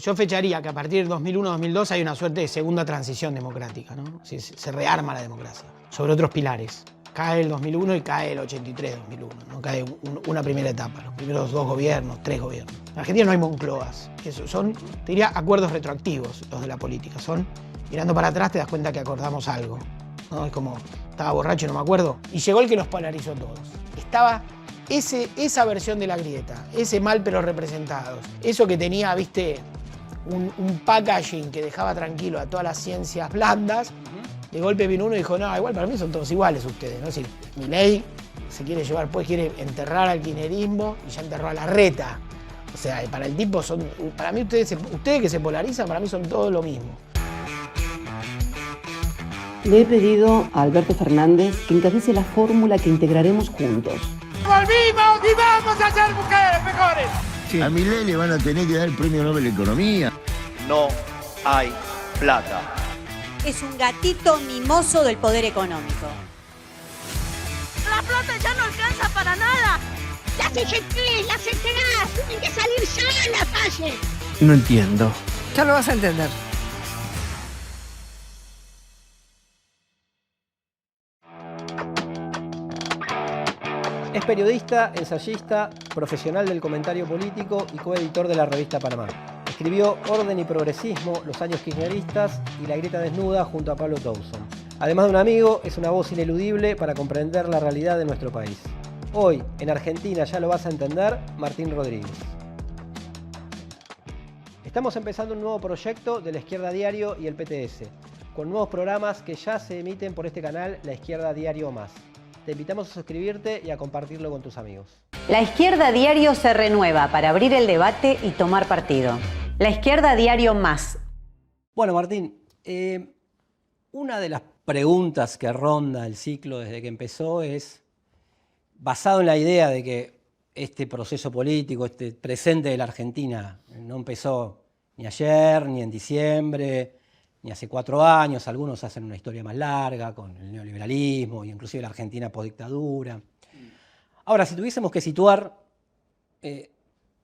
Yo fecharía que a partir del 2001-2002 hay una suerte de segunda transición democrática, ¿no? Se rearma la democracia sobre otros pilares. Cae el 2001 y cae el 83-2001, ¿no? Cae una primera etapa, los primeros 2 gobiernos, 3 gobiernos. En Argentina no hay Moncloas, eso son, te diría, acuerdos retroactivos los de la política. Son, mirando para atrás te das cuenta que acordamos algo, ¿no? Es como, estaba borracho y no me acuerdo. Y llegó el que los polarizó todos. Estaba esa versión de la grieta, ese mal pero representados, eso que tenía, viste, un packaging que dejaba tranquilo a todas las ciencias blandas. De golpe vino uno y dijo, no, igual para mí son todos iguales ustedes, ¿no? Es decir, Milei se quiere llevar, pues quiere enterrar al kirchnerismo y ya enterró a Larreta. O sea, para el tipo son, para mí ustedes que se polarizan, para mí son todos lo mismo. Le he pedido a Alberto Fernández que encabece la fórmula que integraremos juntos. ¡Volvimos y vamos a ser mujeres mejores! Sí. A Milei le van a tener que dar el premio Nobel de Economía. No hay plata. Es un gatito mimoso del poder económico. La plata ya no alcanza para nada. Las EGT, las ETA, tienen que salir ya a la calle. No entiendo. Ya lo vas a entender. Es periodista, ensayista, profesional del comentario político y coeditor de la revista Panamá. Escribió Orden y Progresismo, Los años kirchneristas y La grieta desnuda junto a Pablo Towson. Además de un amigo, es una voz ineludible para comprender la realidad de nuestro país. Hoy, en Argentina ya lo vas a entender, Martín Rodríguez. Estamos empezando un nuevo proyecto de La Izquierda Diario y el PTS, con nuevos programas que ya se emiten por este canal La Izquierda Diario Más. Te invitamos a suscribirte y a compartirlo con tus amigos. La Izquierda Diario se renueva para abrir el debate y tomar partido. La Izquierda Diario Más. Bueno, Martín, una de las preguntas que ronda el ciclo desde que empezó es, basado en la idea de que este proceso político, este presente de la Argentina, no empezó ni ayer, ni en diciembre, ni hace 4 años, algunos hacen una historia más larga con el neoliberalismo y inclusive la Argentina postdictadura. Ahora, si tuviésemos que situar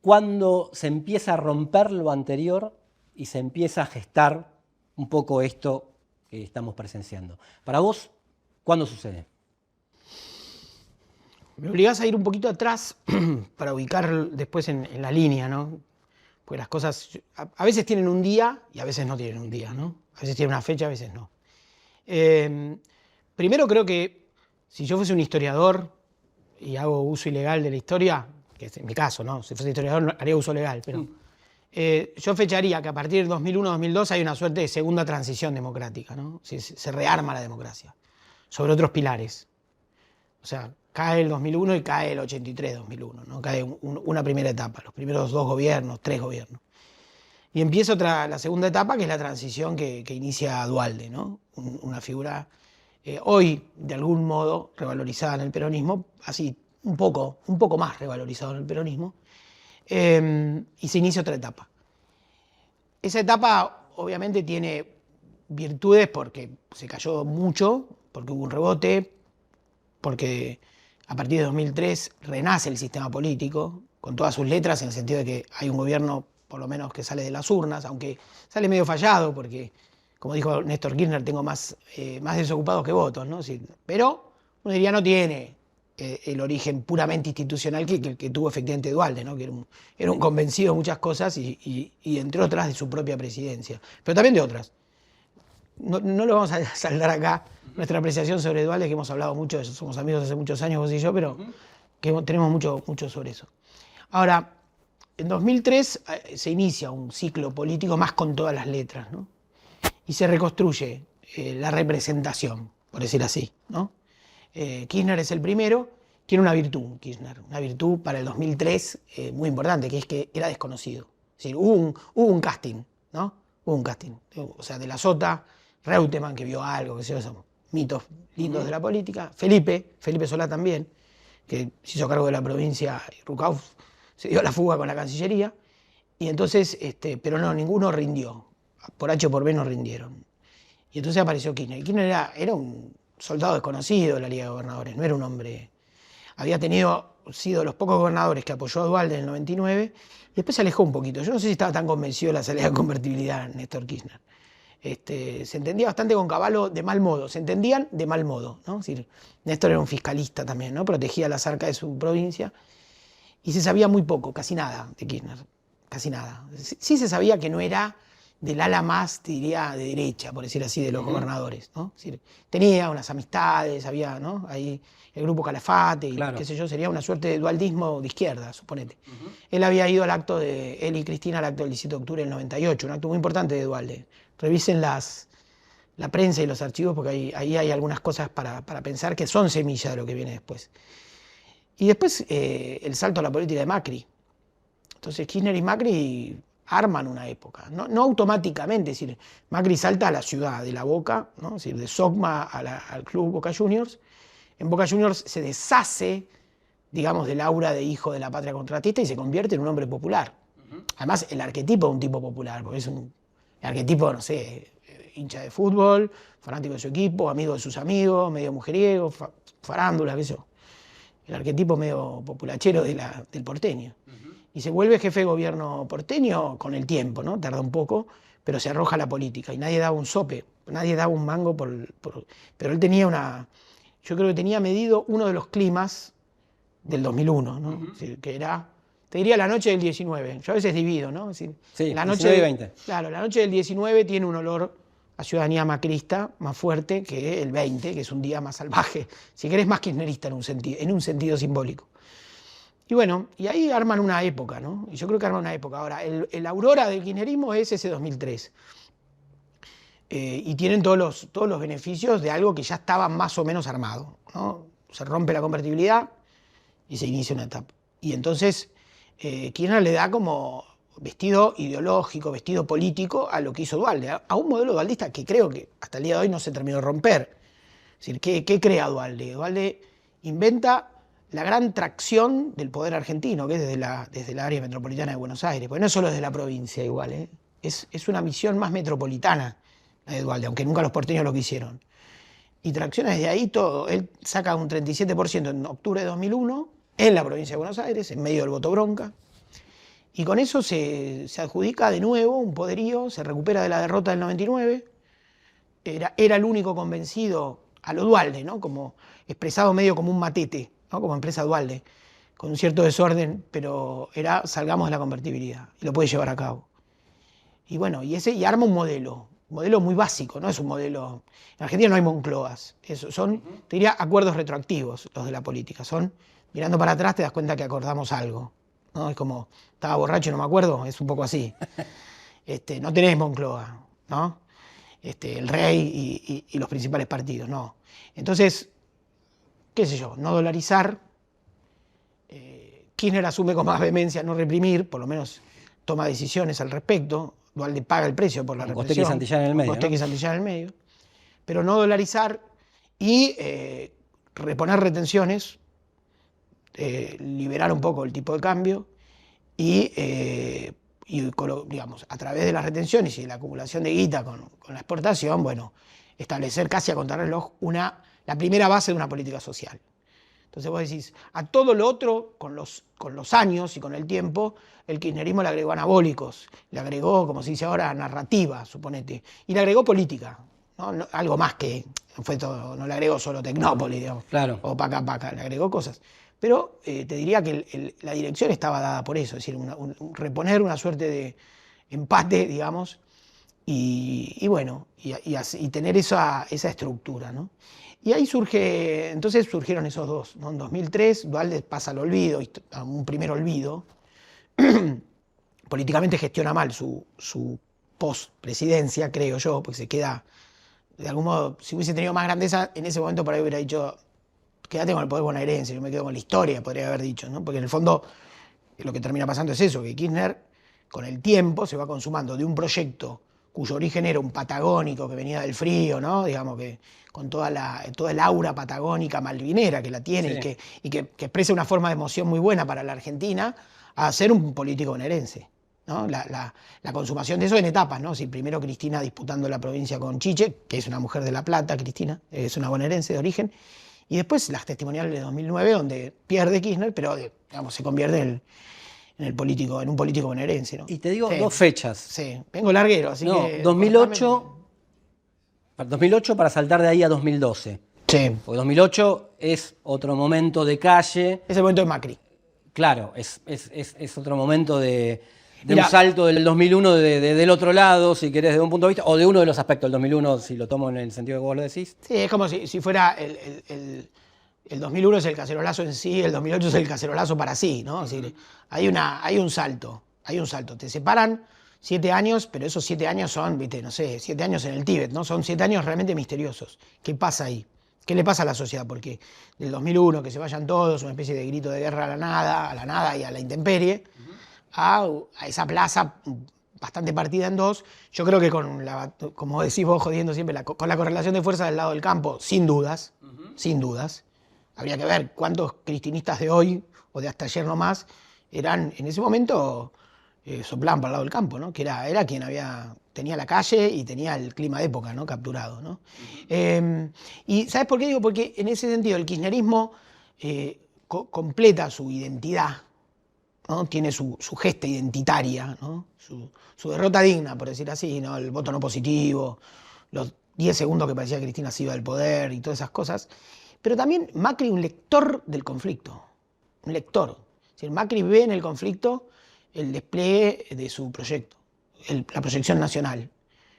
cuándo se empieza a romper lo anterior y se empieza a gestar un poco esto que estamos presenciando. Para vos, ¿cuándo sucede? Me obligás a ir un poquito atrás para ubicar después en la línea, ¿no? Porque las cosas a veces tienen un día y a veces no tienen un día, ¿no? A veces tienen una fecha, a veces no. Primero creo que si yo fuese un historiador y hago uso ilegal de la historia, que es en mi caso, ¿no? Si fuese historiador haría uso legal, pero yo fecharía que a partir del 2001-2002 hay una suerte de segunda transición democrática, ¿no? Se rearma la democracia sobre otros pilares. O sea, cae el 2001 y cae el 83-2001, ¿no? Cae una primera etapa, los primeros 2 gobiernos, 3 gobiernos. Y empieza la segunda etapa, que es la transición que inicia Duhalde, ¿no? Una figura hoy, de algún modo, revalorizada en el peronismo, así, un poco más revalorizado en el peronismo, y se inicia otra etapa. Esa etapa, obviamente, tiene virtudes porque se cayó mucho, porque hubo un rebote, porque a partir de 2003 renace el sistema político, con todas sus letras, en el sentido de que hay un gobierno, por lo menos, que sale de las urnas, aunque sale medio fallado, porque, como dijo Néstor Kirchner, tengo más desocupados que votos, ¿no? Sí, pero uno diría no tiene el origen puramente institucional que tuvo efectivamente Duhalde, ¿no? Que era un convencido de muchas cosas y entre otras de su propia presidencia, pero también de otras. No lo vamos a saldar acá, nuestra apreciación sobre Duhalde, que hemos hablado mucho de eso, somos amigos hace muchos años vos y yo, pero que tenemos mucho sobre eso. Ahora, en 2003 se inicia un ciclo político más con todas las letras, ¿no? Y se reconstruye la representación, por decir así, ¿no? Kirchner es el primero, tiene una virtud, Kirchner, una virtud para el 2003 muy importante, que es que era desconocido. Es decir, hubo un casting, ¿no? Hubo un casting. O sea, de la Sota, Reutemann, que vio algo, que sé yo, son mitos lindos de la política. Felipe Solá también, que se hizo cargo de la provincia, y Rucauf se dio la fuga con la Cancillería. Y entonces, pero no, ninguno rindió. Por H o por B no rindieron. Y entonces apareció Kirchner. Kirchner era un soldado desconocido de la Liga de Gobernadores, no era un hombre. Había tenido sido de los pocos gobernadores que apoyó a Duhalde en el 99, y después se alejó un poquito. Yo no sé si estaba tan convencido de la salida de convertibilidad Néstor Kirchner. Se entendía bastante con Cavallo de mal modo, se entendían de mal modo, ¿no? Es decir, Néstor era un fiscalista también, ¿no? Protegía las arcas de su provincia, y se sabía muy poco, casi nada de Kirchner, casi nada. Sí se sabía que no era del ala más, te diría, de derecha, por decir así, de los gobernadores, ¿no? Es decir, tenía unas amistades, había, ¿no? Ahí el grupo Calafate, y qué sé yo, sería una suerte de dualdismo de izquierda, suponete. Él había ido al acto él y Cristina al acto del 17 de octubre del 98, un acto muy importante de Duhalde. Revisen la prensa y los archivos, porque ahí hay algunas cosas para pensar que son semilla de lo que viene después. Y después el salto a la política de Macri. Entonces Kirchner y Macri arman una época, no automáticamente, es decir, Macri salta a la ciudad de La Boca, ¿no? Es decir, de Sogma al club Boca Juniors. En Boca Juniors se deshace, digamos, del aura de hijo de la patria contratista y se convierte en un hombre popular. Además, el arquetipo de un tipo popular, porque es un arquetipo, no sé, hincha de fútbol, fanático de su equipo, amigo de sus amigos, medio mujeriego, farándula, qué sé yo. El arquetipo medio populachero del porteño. Y se vuelve jefe de gobierno porteño con el tiempo, ¿no? Tarda un poco, pero se arroja a la política. Y nadie daba un sope, nadie daba un mango pero él tenía yo creo que tenía medido uno de los climas del 2001, ¿no? Es decir, que era, te diría, la noche del 19. Yo a veces divido, ¿no? Es decir, sí, la 19 y 20. Claro, la noche del 19 tiene un olor a ciudadanía macrista más fuerte que el 20, que es un día más salvaje, si querés más kirchnerista en un sentido simbólico. Y bueno, y ahí arman una época, ¿no? Y yo creo que arman una época. Ahora, el aurora del kirchnerismo es ese 2003. Y tienen todos los beneficios de algo que ya estaba más o menos armado, ¿no? Se rompe la convertibilidad y se inicia una etapa. Y entonces Kirchner le da como vestido ideológico, vestido político a lo que hizo Duhalde, a un modelo dualdista que creo que hasta el día de hoy no se terminó de romper. Es decir, ¿qué crea Duhalde? Duhalde inventa la gran tracción del poder argentino, que es desde la área metropolitana de Buenos Aires, porque no es solo desde la provincia igual, ¿eh? Es una misión más metropolitana la de Duhalde, aunque nunca los porteños lo quisieron. Y tracciona desde ahí todo. Él saca un 37% en octubre de 2001 en la provincia de Buenos Aires, en medio del voto bronca, y con eso se adjudica de nuevo un poderío, se recupera de la derrota del 99, era el único convencido a lo Duhalde, ¿no? Como expresado medio como un matete, ¿no? Como empresa Duhalde, con un cierto desorden, pero era salgamos de la convertibilidad, y lo puede llevar a cabo. Y bueno, y arma un modelo muy básico, no es un modelo... En Argentina no hay Moncloas, son, te diría, acuerdos retroactivos los de la política, son, mirando para atrás te das cuenta que acordamos algo, ¿no? Es como, estaba borracho y no me acuerdo, es un poco así. No tenés Moncloa, ¿no? El rey y los principales partidos, no. Entonces, qué sé yo, no dolarizar, Kirchner asume con más vehemencia no reprimir, por lo menos toma decisiones al respecto, Duhalde paga el precio por la represión. Costequi y Santillán en el medio. Costequi y Santillán en el medio. Pero no dolarizar y reponer retenciones, liberar un poco el tipo de cambio y digamos, a través de las retenciones y de la acumulación de guita con la exportación, bueno, establecer casi a contrarreloj la primera base de una política social. Entonces vos decís, a todo lo otro, con los años y con el tiempo, el kirchnerismo le agregó anabólicos, le agregó, como se dice ahora, narrativa, suponete, y le agregó política, ¿no? Algo más que, no le agregó solo Tecnópolis, digamos, claro, o Paca, le agregó cosas. Pero te diría que la dirección estaba dada por eso, es decir, reponer una suerte de empate, digamos, y bueno, y tener esa estructura, ¿no? Y ahí entonces surgieron esos dos, ¿no? En 2003 Duhalde pasa al olvido, a un primer olvido, políticamente gestiona mal su post-presidencia, creo yo, porque se queda, de algún modo, si hubiese tenido más grandeza, en ese momento por ahí hubiera dicho, quédate con el poder bonaerense, yo me quedo con la historia, podría haber dicho, ¿no? Porque en el fondo lo que termina pasando es eso, que Kirchner con el tiempo se va consumando de un proyecto cuyo origen era un patagónico que venía del frío, ¿no? Digamos que con toda el aura patagónica malvinera que la tiene, sí, y que expresa una forma de emoción muy buena para la Argentina, a ser un político bonaerense, ¿no? La consumación de eso en etapas, ¿no? Si primero Cristina disputando la provincia con Chiche, que es una mujer de La Plata, Cristina, es una bonaerense de origen, Y después las testimoniales de 2009, donde pierde Kirchner, pero digamos, se convierte en un político bonaerense, ¿no? Y te digo Sí. 2 fechas. Sí, vengo larguero, así No, que... 2008 para saltar de ahí a 2012. Sí, Porque 2008 es otro momento de calle. es el momento de Macri. Claro, es otro momento de Mirá. un salto del 2001 del otro lado, si querés, de un punto de vista, o de uno de los aspectos del 2001, si lo tomo en el sentido que vos lo decís. Sí, es como si fuera el 2001 es el cacerolazo en sí, el 2008 es el cacerolazo para sí, ¿no? Es decir, hay un salto. Te separan 7 años, pero esos 7 años son, viste, no sé, 7 años en el Tíbet, ¿no? Son 7 años realmente misteriosos. ¿Qué pasa ahí? ¿Qué le pasa a la sociedad? Porque del 2001, que se vayan todos, una especie de grito de guerra a la nada y a la intemperie, a esa plaza bastante partida en dos, yo creo que como decís vos jodiendo siempre, con la correlación de fuerzas del lado del campo, sin dudas, habría que ver cuántos cristinistas de hoy, o de hasta ayer nomás, eran en ese momento, soplaban para el lado del campo, ¿no? Que era quien tenía la calle y tenía el clima de época, ¿no? Capturado, ¿no? Y ¿sabes por qué digo? Porque en ese sentido el kirchnerismo completa su identidad, ¿no? Tiene su gesta identitaria, ¿no? Su derrota digna, por decir así, ¿no? El voto no positivo, los 10 segundos que parecía que Cristina se iba del poder y todas esas cosas. Pero también Macri, un lector del conflicto, un lector. Es decir, Macri ve en el conflicto el despliegue de su proyecto, la proyección nacional.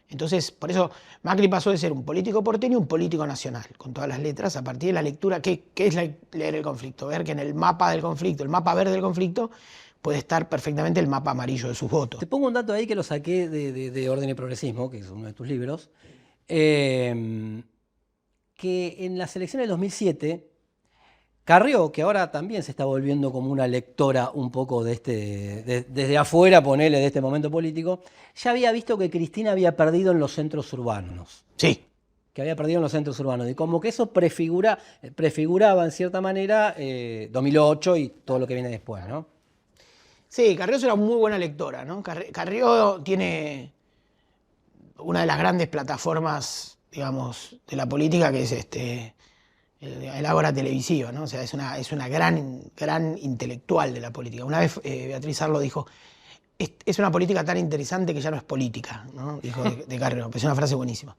Entonces, por eso Macri pasó de ser un político porteño a un político nacional, con todas las letras, a partir de la lectura. ¿Qué es leer el conflicto? Ver que en el mapa del conflicto, el mapa verde del conflicto, puede estar perfectamente el mapa amarillo de sus votos. Te pongo un dato ahí que lo saqué de Orden y Progresismo, que es uno de tus libros, que en las elecciones del 2007, Carrió, que ahora también se está volviendo como una lectora un poco desde afuera, ponele, de este momento político, ya había visto que Cristina había perdido en los centros urbanos. Sí. Que había perdido en los centros urbanos. Y como que eso prefiguraba en cierta manera 2008 y todo lo que viene después, ¿no? Sí, Carrió es una muy buena lectora, ¿no? Carrió tiene una de las grandes plataformas, digamos, de la política, que es el ágora televisiva, ¿no? O sea, es una gran intelectual de la política. Una vez Beatriz Arlo dijo, es una política tan interesante que ya no es política, ¿no? Dijo de Carrió, es una frase buenísima.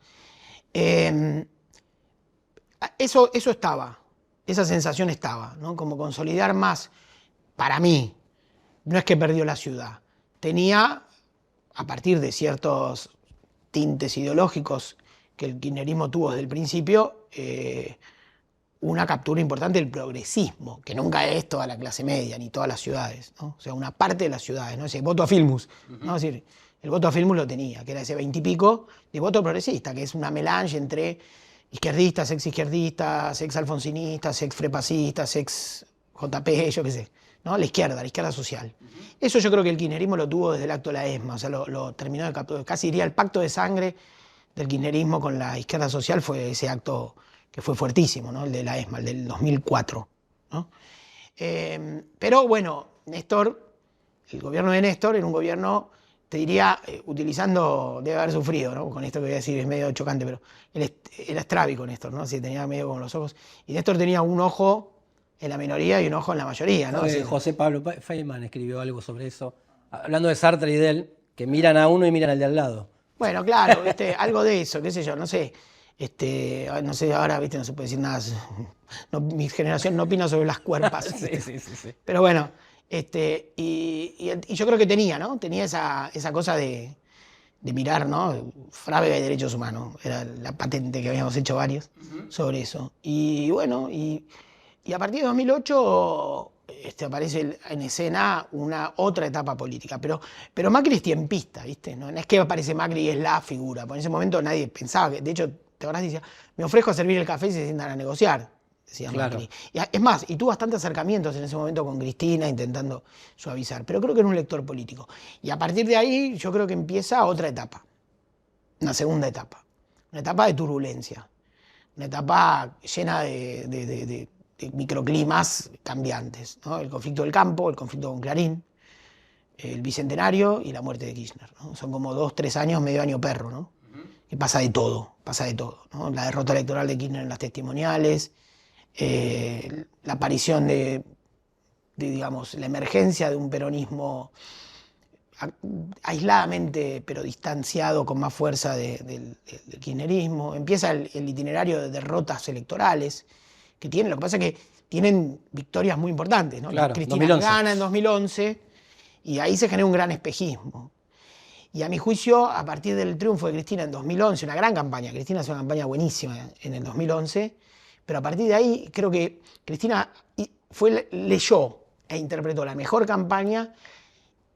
Eso estaba, esa sensación estaba, ¿no? Como consolidar más, para mí, no es que perdió la ciudad, tenía, a partir de ciertos tintes ideológicos que el kirchnerismo tuvo desde el principio, una captura importante del progresismo, que nunca es toda la clase media ni todas las ciudades, ¿no? O sea, una parte de las ciudades, ¿no? Ese voto a Filmus, ¿no? Es decir, el voto a Filmus lo tenía, que era ese 20 y pico de voto progresista, que es una melange entre izquierdistas, ex alfonsinistas, ex frepacistas, ex JP, yo qué sé, ¿no? La izquierda social. Eso yo creo que el kirchnerismo lo tuvo desde el acto de la ESMA, o sea, lo terminó de capturar. Casi diría el pacto de sangre del kirchnerismo con la izquierda social fue ese acto que fue fuertísimo, ¿no? El de la ESMA, el del 2004, ¿no? Pero bueno, Néstor, el gobierno de Néstor era un gobierno, te diría, debe haber sufrido, ¿no? Con esto que voy a decir es medio chocante, pero él era estrábico Néstor, ¿no? Así, tenía medio como los ojos. Y Néstor tenía un ojo en la minoría y un ojo en la mayoría, ¿no? José Pablo Feynman escribió algo sobre eso, hablando de Sartre y de él, que miran a uno y miran al de al lado. Bueno, claro, algo de eso, qué sé yo, no sé. No sé, ahora, viste, no se puede decir nada. No, mi generación no opina sobre las cuerpas. Sí. Pero bueno, y yo creo que tenía, ¿no? Tenía esa cosa de mirar, ¿no? Frávega y derechos humanos. Era la patente que habíamos hecho varios sobre eso. Y bueno, y a partir de 2008 aparece en escena otra etapa política. Pero Macri es tiempista, ¿viste? No es que aparece Macri y es la figura. Por en ese momento nadie pensaba que, de hecho, te acordás, decía, me ofrezco a servir el café y se sientan a negociar, decía Macri. Y es más, y tuvo bastantes acercamientos en ese momento con Cristina, intentando suavizar. Pero creo que era un lector político. Y a partir de ahí, yo creo que empieza otra etapa. Una segunda etapa. Una etapa de turbulencia. Una etapa llena de microclimas cambiantes, ¿no? El conflicto del campo, el conflicto con Clarín, el bicentenario y la muerte de Kirchner, ¿no? Son como 2-3 años, medio año perro, ¿no? Que pasa de todo, ¿no? La derrota electoral de Kirchner en las testimoniales, la aparición de, digamos, la emergencia de un peronismo aisladamente pero distanciado con más fuerza del kirchnerismo. Empieza el itinerario de derrotas electorales que tienen. Lo que pasa es que tienen victorias muy importantes, ¿no? Claro, Cristina 2011. gana en 2011 y ahí se genera un gran espejismo. Y a mi juicio, a partir del triunfo de Cristina en 2011, una gran campaña, Cristina hace una campaña buenísima en el 2011, pero a partir de ahí creo que Cristina leyó e interpretó la mejor campaña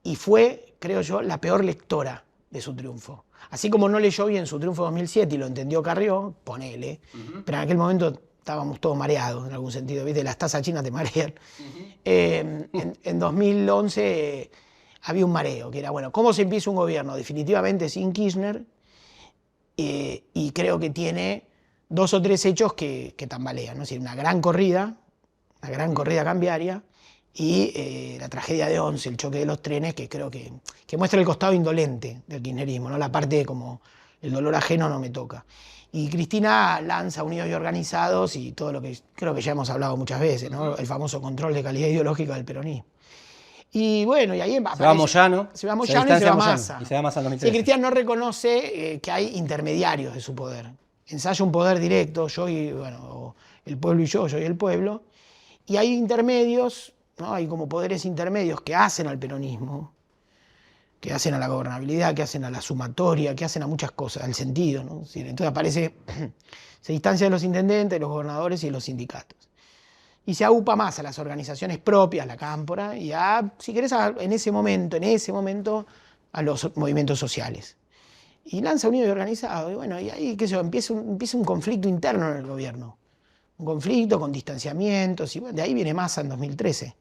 y fue, creo yo, la peor lectora de su triunfo. Así como no leyó bien su triunfo de 2007 y lo entendió Carrió, ponele, pero en aquel momento estábamos todos mareados en algún sentido, ¿viste? Las tasas chinas te marean. En 2011 había un mareo, que era, bueno, ¿cómo se empieza un gobierno? Definitivamente sin Kirchner, y creo que tiene 2 o 3 hechos que tambalean, ¿no? Es decir, una gran corrida cambiaria, y la tragedia de Once, el choque de los trenes, que creo que muestra el costado indolente del kirchnerismo, ¿no? La parte como el dolor ajeno no me toca. Y Cristina lanza Unidos y Organizados y todo lo que creo que ya hemos hablado muchas veces, ¿no? El famoso control de calidad ideológica del peronismo. Y bueno, y ahí aparece, Se va Moyano. Se va Moyano y se va Massa. Y se va Massa en Sí, 2013. Cristina no reconoce que hay intermediarios de su poder. Ensaya un poder directo, yo y, bueno, el pueblo y yo y el pueblo. Y hay intermedios, ¿no? Hay como poderes intermedios que hacen al peronismo, que hacen a la gobernabilidad, que hacen a la sumatoria, que hacen a muchas cosas, al sentido, ¿no? Sí, entonces aparece, se distancia de los intendentes, de los gobernadores y de los sindicatos. Y se aupa más a las organizaciones propias, la cámpora, y si querés, en ese momento, a los movimientos sociales. Y lanza Unido y Organizado, y bueno, y ahí qué sé yo, empieza un conflicto interno en el gobierno. Un conflicto con distanciamientos, y bueno, de ahí viene Massa en 2013,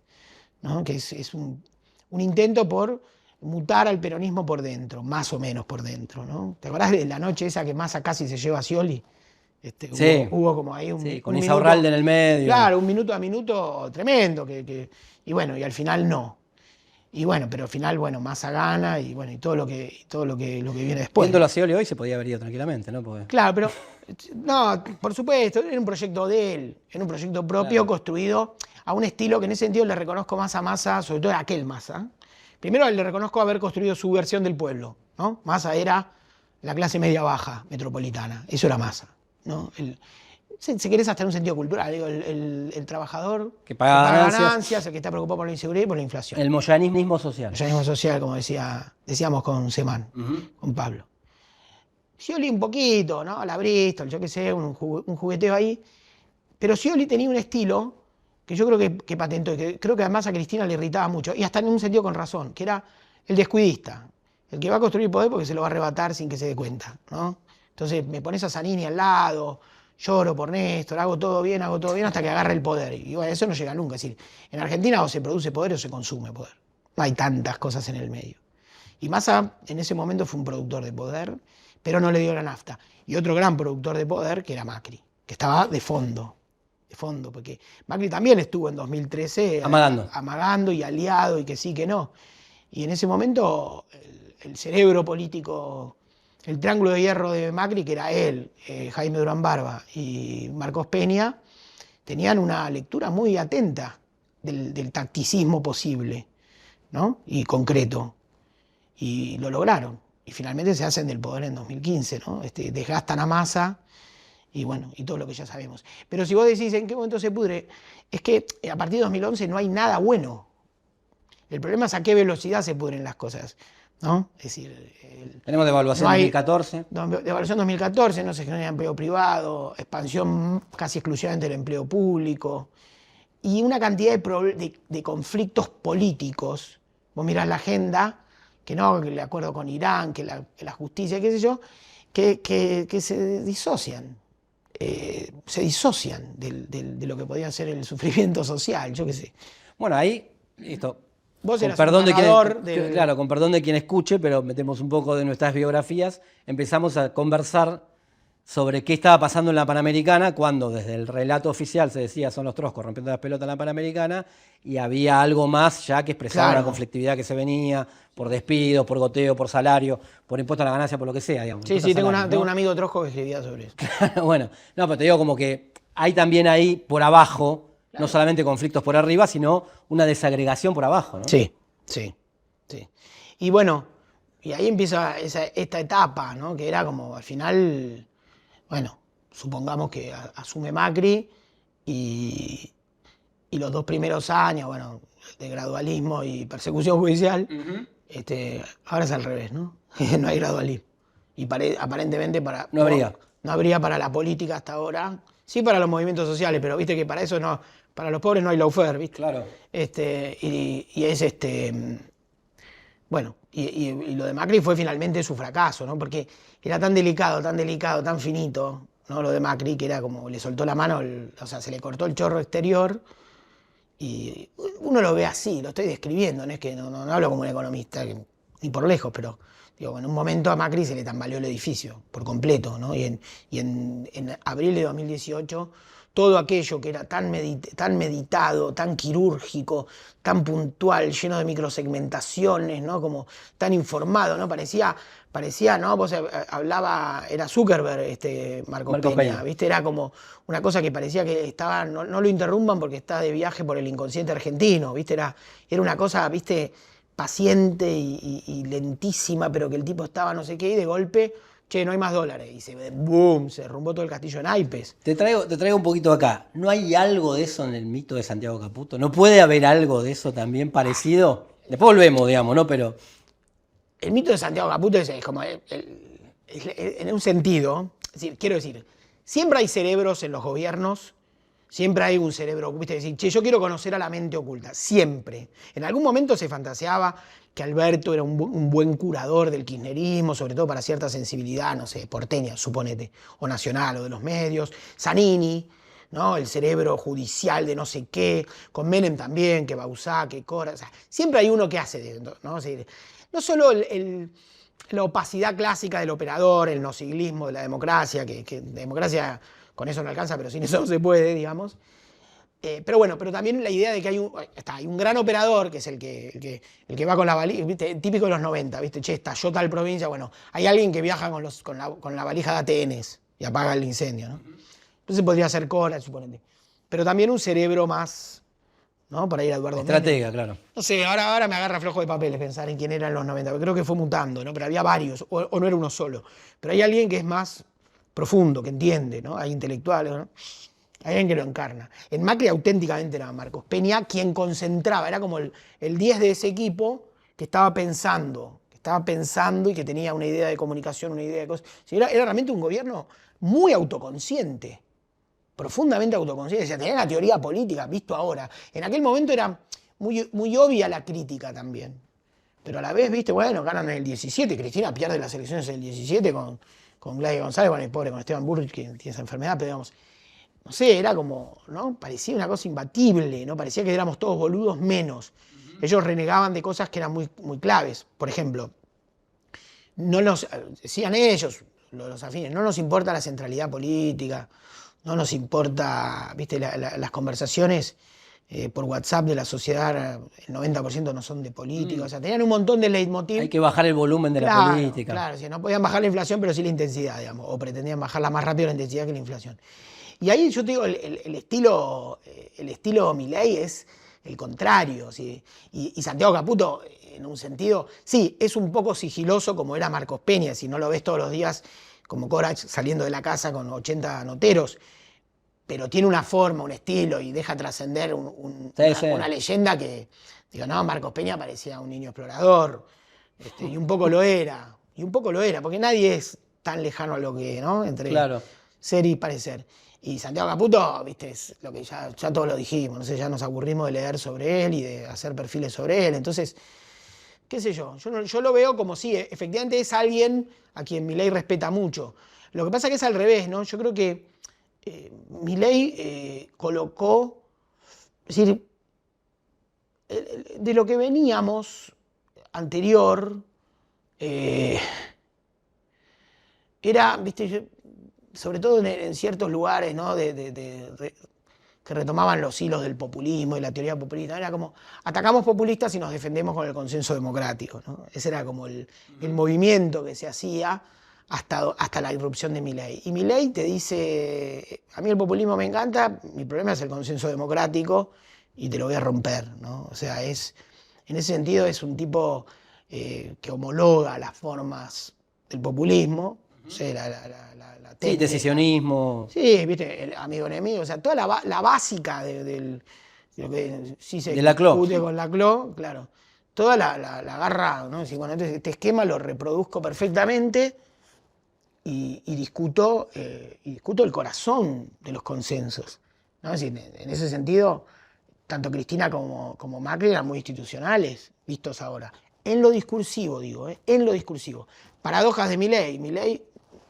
¿no? Que es un intento por mutar al peronismo por dentro, más o menos por dentro, ¿no? ¿Te acordás de la noche esa que Massa casi se lleva a Scioli? Sí. Hubo como ahí Sí, con un Insaurralde en el medio. Claro, un minuto a minuto tremendo. Y bueno, y al final no. Y bueno, pero al final, bueno, Massa gana y bueno, y todo lo que viene después. Viéndolo a Scioli hoy se podía haber ido tranquilamente, ¿no? Porque... Claro, pero no, por supuesto, era un proyecto de él, era un proyecto propio, claro, construido a un estilo que en ese sentido le reconozco más a Massa, sobre todo a aquel Massa. Primero le reconozco haber construido su versión del pueblo, ¿no? Massa era la clase media baja metropolitana, eso era Massa, ¿no? Si querés hasta en un sentido cultural, digo, el trabajador que paga ganancias, el que está preocupado por la inseguridad y por la inflación. El moyanismo social. El moyanismo social, como decíamos con Semán, con Pablo. Scioli un poquito, ¿no? La Bristol, yo qué sé, un jugueteo ahí. Pero Scioli tenía un estilo que yo creo que patentó, y que creo que además a Cristina le irritaba mucho, y hasta en un sentido con razón, que era el descuidista, el que va a construir poder porque se lo va a arrebatar sin que se dé cuenta, ¿no? Entonces me pones a Zanini al lado, lloro por Néstor, hago todo bien hasta que agarre el poder. Y bueno, eso no llega nunca. Es decir, en Argentina o se produce poder o se consume poder. No hay tantas cosas en el medio. Y Massa en ese momento fue un productor de poder, pero no le dio la nafta. Y otro gran productor de poder que era Macri, que estaba de fondo, porque Macri también estuvo en 2013 amagando y aliado y que sí, que no. Y en ese momento el cerebro político, el triángulo de hierro de Macri, que era él, Jaime Durán Barba y Marcos Peña, tenían una lectura muy atenta del tacticismo posible, ¿no? Y concreto. Y lo lograron. Y finalmente se hacen del poder en 2015, ¿no? Desgastan a Massa y bueno, y todo lo que ya sabemos. Pero si vos decís en qué momento se pudre, es que a partir de 2011 no hay nada bueno. El problema es a qué velocidad se pudren las cosas, ¿no? Es decir, tenemos devaluación 2014. Devaluación 2014, no se genera empleo privado, expansión casi exclusivamente del empleo público y una cantidad de conflictos políticos. Vos mirás la agenda, que el acuerdo con Irán, que la justicia, qué sé yo, que se disocian. De lo que podía ser el sufrimiento social, yo qué sé. Bueno, ahí, listo. Vos eras perdón un Claro, con perdón de quien escuche, pero metemos un poco de nuestras biografías, empezamos a conversar sobre qué estaba pasando en la Panamericana cuando desde el relato oficial se decía son los troscos rompiendo las pelotas en la Panamericana y había algo más ya que expresaba la conflictividad que se venía por despidos, por goteo, por salario, por impuesto a la ganancia, por lo que sea, digamos. Sí, tengo un amigo trosco que escribía sobre eso. Bueno, no, pero te digo como que hay también ahí por abajo, no solamente conflictos por arriba, sino una desagregación por abajo, ¿no? Sí, sí, sí. Y bueno, y ahí empieza esta etapa, ¿no? Que era como, al final, bueno, supongamos que asume Macri y los 2 primeros años, bueno, de gradualismo y persecución judicial, ahora es al revés, ¿no? No hay gradualismo. Y aparentemente No habría. No habría para la política hasta ahora. Sí para los movimientos sociales, pero viste que para eso no, para los pobres no hay lawfare, ¿viste? Claro. Y es bueno, y lo de Macri fue finalmente su fracaso, ¿no? Porque era tan delicado, tan finito, ¿no? Lo de Macri, que era como le soltó la mano, o sea, se le cortó el chorro exterior. Y uno lo ve así, lo estoy describiendo, no es que no hablo como un economista, ni por lejos, pero digo, en un momento a Macri se le tambaleó el edificio por completo, ¿no? Y en abril de 2018, todo aquello que era tan meditado, tan quirúrgico, tan puntual, lleno de microsegmentaciones, ¿no? Como tan informado, ¿no? Parecía, ¿no? Vos hablaba, era Zuckerberg, Marcos Peña, ¿viste? Era como una cosa que parecía que estaba, no lo interrumpan porque está de viaje por el inconsciente argentino, ¿viste? Era una cosa, ¿viste? Paciente y lentísima, pero que el tipo estaba no sé qué, y de golpe, che, no hay más dólares. Y se derrumbó todo el castillo en naipes. Te traigo un poquito acá. ¿No hay algo de eso en el mito de Santiago Caputo? ¿No puede haber algo de eso también parecido? Después volvemos, digamos, ¿no? Pero el mito de Santiago Caputo es como, en un sentido, quiero decir, siempre hay cerebros en los gobiernos. Siempre hay un cerebro, ¿viste? Decir, che, yo quiero conocer a la mente oculta. Siempre. En algún momento se fantaseaba que Alberto era un buen curador del kirchnerismo, sobre todo para cierta sensibilidad, no sé, porteña, suponete, o nacional, o de los medios. Zanini, ¿no? El cerebro judicial de no sé qué. Con Menem también, que Bauzá, que Cora. O sea, siempre hay uno que hace de eso, ¿no? O sea, no solo la opacidad clásica del operador, el nosiglismo de la democracia, que democracia con eso no alcanza, pero sin eso no se puede, digamos. Pero bueno, pero también la idea de que hay un gran operador, que es el que va con la valija, ¿viste? Típico de los 90, ¿viste? Che, estalló tal provincia, bueno, hay alguien que viaja con la valija de ATNs y apaga el incendio, ¿no? Entonces podría ser Cora, suponete. Pero también un cerebro más, ¿no? Para ir a Eduardo estratega, Menem. claro. No sé, ahora me agarra flojo de papeles pensar en quién era en los 90, porque creo que fue mutando, ¿no? Pero había varios, o no era uno solo. Pero hay alguien que es más profundo, que entiende, ¿no? Hay intelectuales, ¿no? Hay alguien que lo encarna. En Macri auténticamente era Marcos Peña quien concentraba, era como el 10 de ese equipo que estaba pensando y que tenía una idea de comunicación, una idea de cosas. Era realmente un gobierno muy autoconsciente, profundamente autoconsciente. O sea, tenía una teoría política, visto ahora. En aquel momento era muy obvia la crítica también. Pero a la vez, viste, bueno, ganan en el 17, Cristina pierde las elecciones en el 17 con Gladys González, con Esteban Burrich, que tiene esa enfermedad, pero digamos, no sé, era como, ¿no? Parecía una cosa imbatible, ¿no? Parecía que éramos todos boludos menos. Ellos renegaban de cosas que eran muy, muy claves. Por ejemplo, decían ellos, los afines, no nos importa la centralidad política, no nos importa, viste, las conversaciones por WhatsApp de la sociedad, el 90% no son de política, o sea, tenían un montón de leitmotiv. Hay que bajar el volumen de la política. Claro, no podían bajar la inflación, pero sí la intensidad, digamos, o pretendían bajarla más rápido la intensidad que la inflación. Y ahí yo te digo, el estilo Milei es el contrario, ¿sí? Y Santiago Caputo, en un sentido, sí, es un poco sigiloso como era Marcos Peña, si no lo ves todos los días como Corach saliendo de la casa con 80 noteros, pero tiene una forma, un estilo y deja trascender una leyenda que, digo, no, Marcos Peña parecía un niño explorador, y un poco lo era, porque nadie es tan lejano a lo que, ¿no? Entre ser y parecer. Y Santiago Caputo, viste, es lo que ya todos lo dijimos, no sé, ya nos aburrimos de leer sobre él y de hacer perfiles sobre él, entonces, qué sé yo lo veo como si efectivamente es alguien a quien Milei respeta mucho. Lo que pasa es que es al revés, ¿no? Yo creo que Milei colocó, es decir, de lo que veníamos anterior, era, viste, sobre todo en ciertos lugares, ¿no? Que retomaban los hilos del populismo y la teoría populista. Era como, atacamos populistas y nos defendemos con el consenso democrático, ¿no? Ese era como el movimiento que se hacía hasta la irrupción de Milei. Y Milei te dice, a mí el populismo me encanta, mi problema es el consenso democrático y te lo voy a romper, ¿no? O sea, en ese sentido es un tipo que homologa las formas del populismo, o sea, la Sí, decisionismo. Sí, viste, el amigo-enemigo, o sea, toda la básica de lo que sí se De Laclau. discute con Laclau, claro. Toda la agarra, ¿no? Decir, bueno, este esquema lo reproduzco perfectamente y discuto el corazón de los consensos, ¿no? Es decir, en ese sentido, tanto Cristina como Macri eran muy institucionales, vistos ahora. En lo discursivo, digo, en lo discursivo. Paradojas de Milei. Milei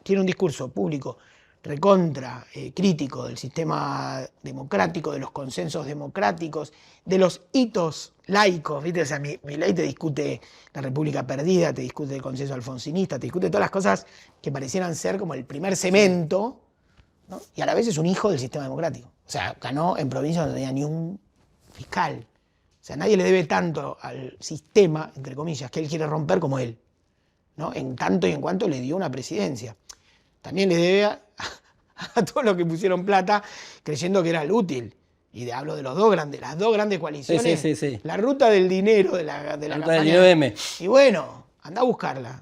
tiene un discurso público recontra crítico del sistema democrático, de los consensos democráticos, de los hitos laicos, ¿viste? O sea, Milei te discute la República Perdida, te discute el consenso alfonsinista, te discute todas las cosas que parecieran ser como el primer cemento, ¿no? Y a la vez es un hijo del sistema democrático. O sea, ganó en provincias donde no tenía ni un fiscal. O sea, nadie le debe tanto al sistema, entre comillas, que él quiere romper como él, ¿no? En tanto y en cuanto le dio una presidencia. También le debe a todos los que pusieron plata creyendo que era el útil. Y hablo de las dos grandes coaliciones. Sí. La ruta del dinero de la ruta campaña. del dinero M. Y bueno, anda a buscarla.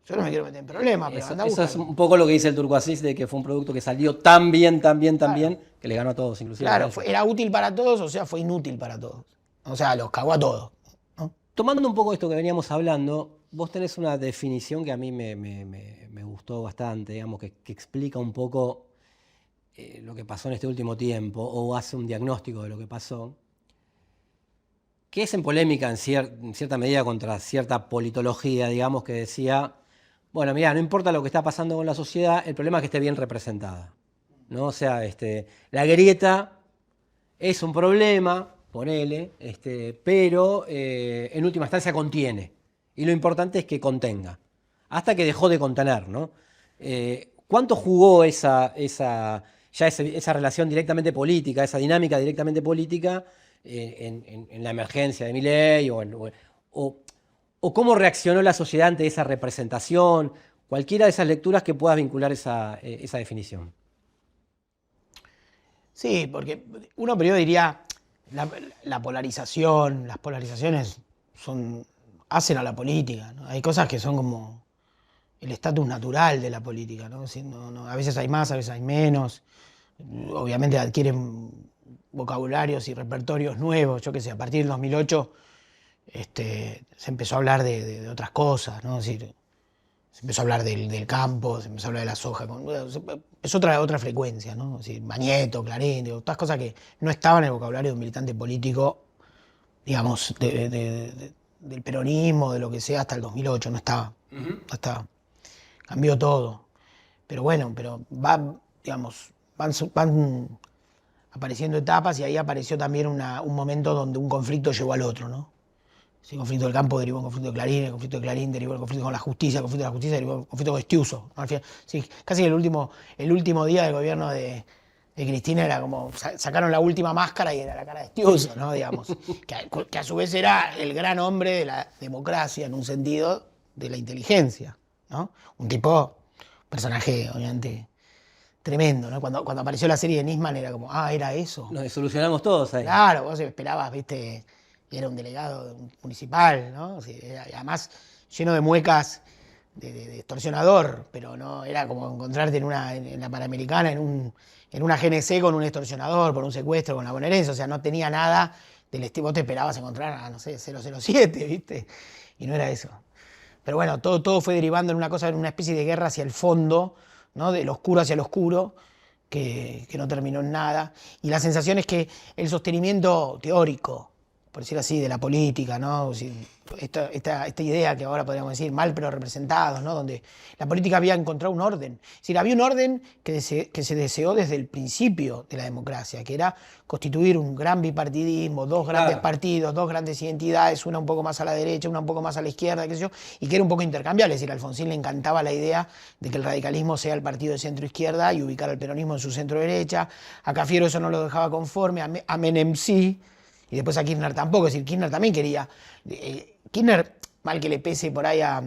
Yo no me quiero meter en problemas, pero anda a Eso buscarla. es un poco lo que dice el Turco Asís, de que fue un producto que salió tan bien, que le ganó a todos, inclusive. Claro, era útil para todos, o sea, fue inútil para todos. O sea, los cagó a todos, ¿no? Tomando un poco esto que veníamos hablando, vos tenés una definición que a mí me gustó bastante, digamos, que explica un poco lo que pasó en este último tiempo, o hace un diagnóstico de lo que pasó, que es en polémica en cierta medida contra cierta politología, digamos, que decía, bueno, mirá, no importa lo que está pasando con la sociedad, el problema es que esté bien representada, ¿no? O sea, la grieta es un problema, ponele, pero en última instancia contiene. Y lo importante es que contenga. Hasta que dejó de contener, ¿no? ¿Cuánto jugó esa relación directamente política, esa dinámica directamente política en la emergencia de Milei? ¿O cómo reaccionó la sociedad ante esa representación? Cualquiera de esas lecturas que puedas vincular esa definición. Sí, porque uno primero diría, la polarización, las polarizaciones hacen a la política, ¿no? Hay cosas que son como el estatus natural de la política, ¿no? A veces hay más, a veces hay menos. Obviamente adquieren vocabularios y repertorios nuevos. Yo qué sé, a partir del 2008 se empezó a hablar de otras cosas, ¿no? Es decir, se empezó a hablar del campo, se empezó a hablar de la soja. Es otra frecuencia, ¿no? Es decir, Bañeto, Clarín, todas cosas que no estaban en el vocabulario de un militante político, digamos, del peronismo, de lo que sea, hasta el 2008, no estaba. No estaba. Cambió todo. Pero bueno, van apareciendo etapas, y ahí apareció también un momento donde un conflicto llevó al otro, ¿no? El conflicto del campo derivó en conflicto de Clarín, el conflicto de Clarín derivó en conflicto con la justicia, el conflicto de la justicia derivó en conflicto con Estiuso, ¿no? Al final, sí, casi el último día del gobierno de Cristina era como, sacaron la última máscara y era la cara de Estiuso, ¿no? Digamos, que a su vez era el gran hombre de la democracia, en un sentido de la inteligencia, ¿no? Un personaje obviamente tremendo, ¿no? Cuando apareció la serie de Nisman era como, era eso. Nos solucionamos todos ahí. Claro, vos esperabas, viste, era un delegado municipal, ¿no? O sea, además lleno de muecas de extorsionador, pero no era como encontrarte en la Panamericana, en una GNC con un extorsionador por un secuestro con la bonaerense. O sea, no tenía nada del estilo. Vos te esperabas encontrar a, no sé, 007, ¿viste? Y no era eso. Pero bueno, todo fue derivando en una especie de guerra hacia el fondo, ¿no? Del oscuro hacia el oscuro, que no terminó en nada. Y la sensación es que el sostenimiento teórico, por decir así, de la política, ¿no? Esta idea que ahora podríamos decir mal pero representados, ¿no? Donde la política había encontrado un orden. Es decir, había un orden que se deseó desde el principio de la democracia, que era constituir un gran bipartidismo, dos grandes partidos, dos grandes identidades, una un poco más a la derecha, una un poco más a la izquierda, qué sé yo, y que era un poco intercambiable. Es decir, a Alfonsín le encantaba la idea de que el radicalismo sea el partido de centro-izquierda y ubicar al peronismo en su centro-derecha. A Cafiero eso no lo dejaba conforme, a Menem sí. Y después a Kirchner tampoco, es decir, Kirchner también quería. Kirchner, mal que le pese por ahí a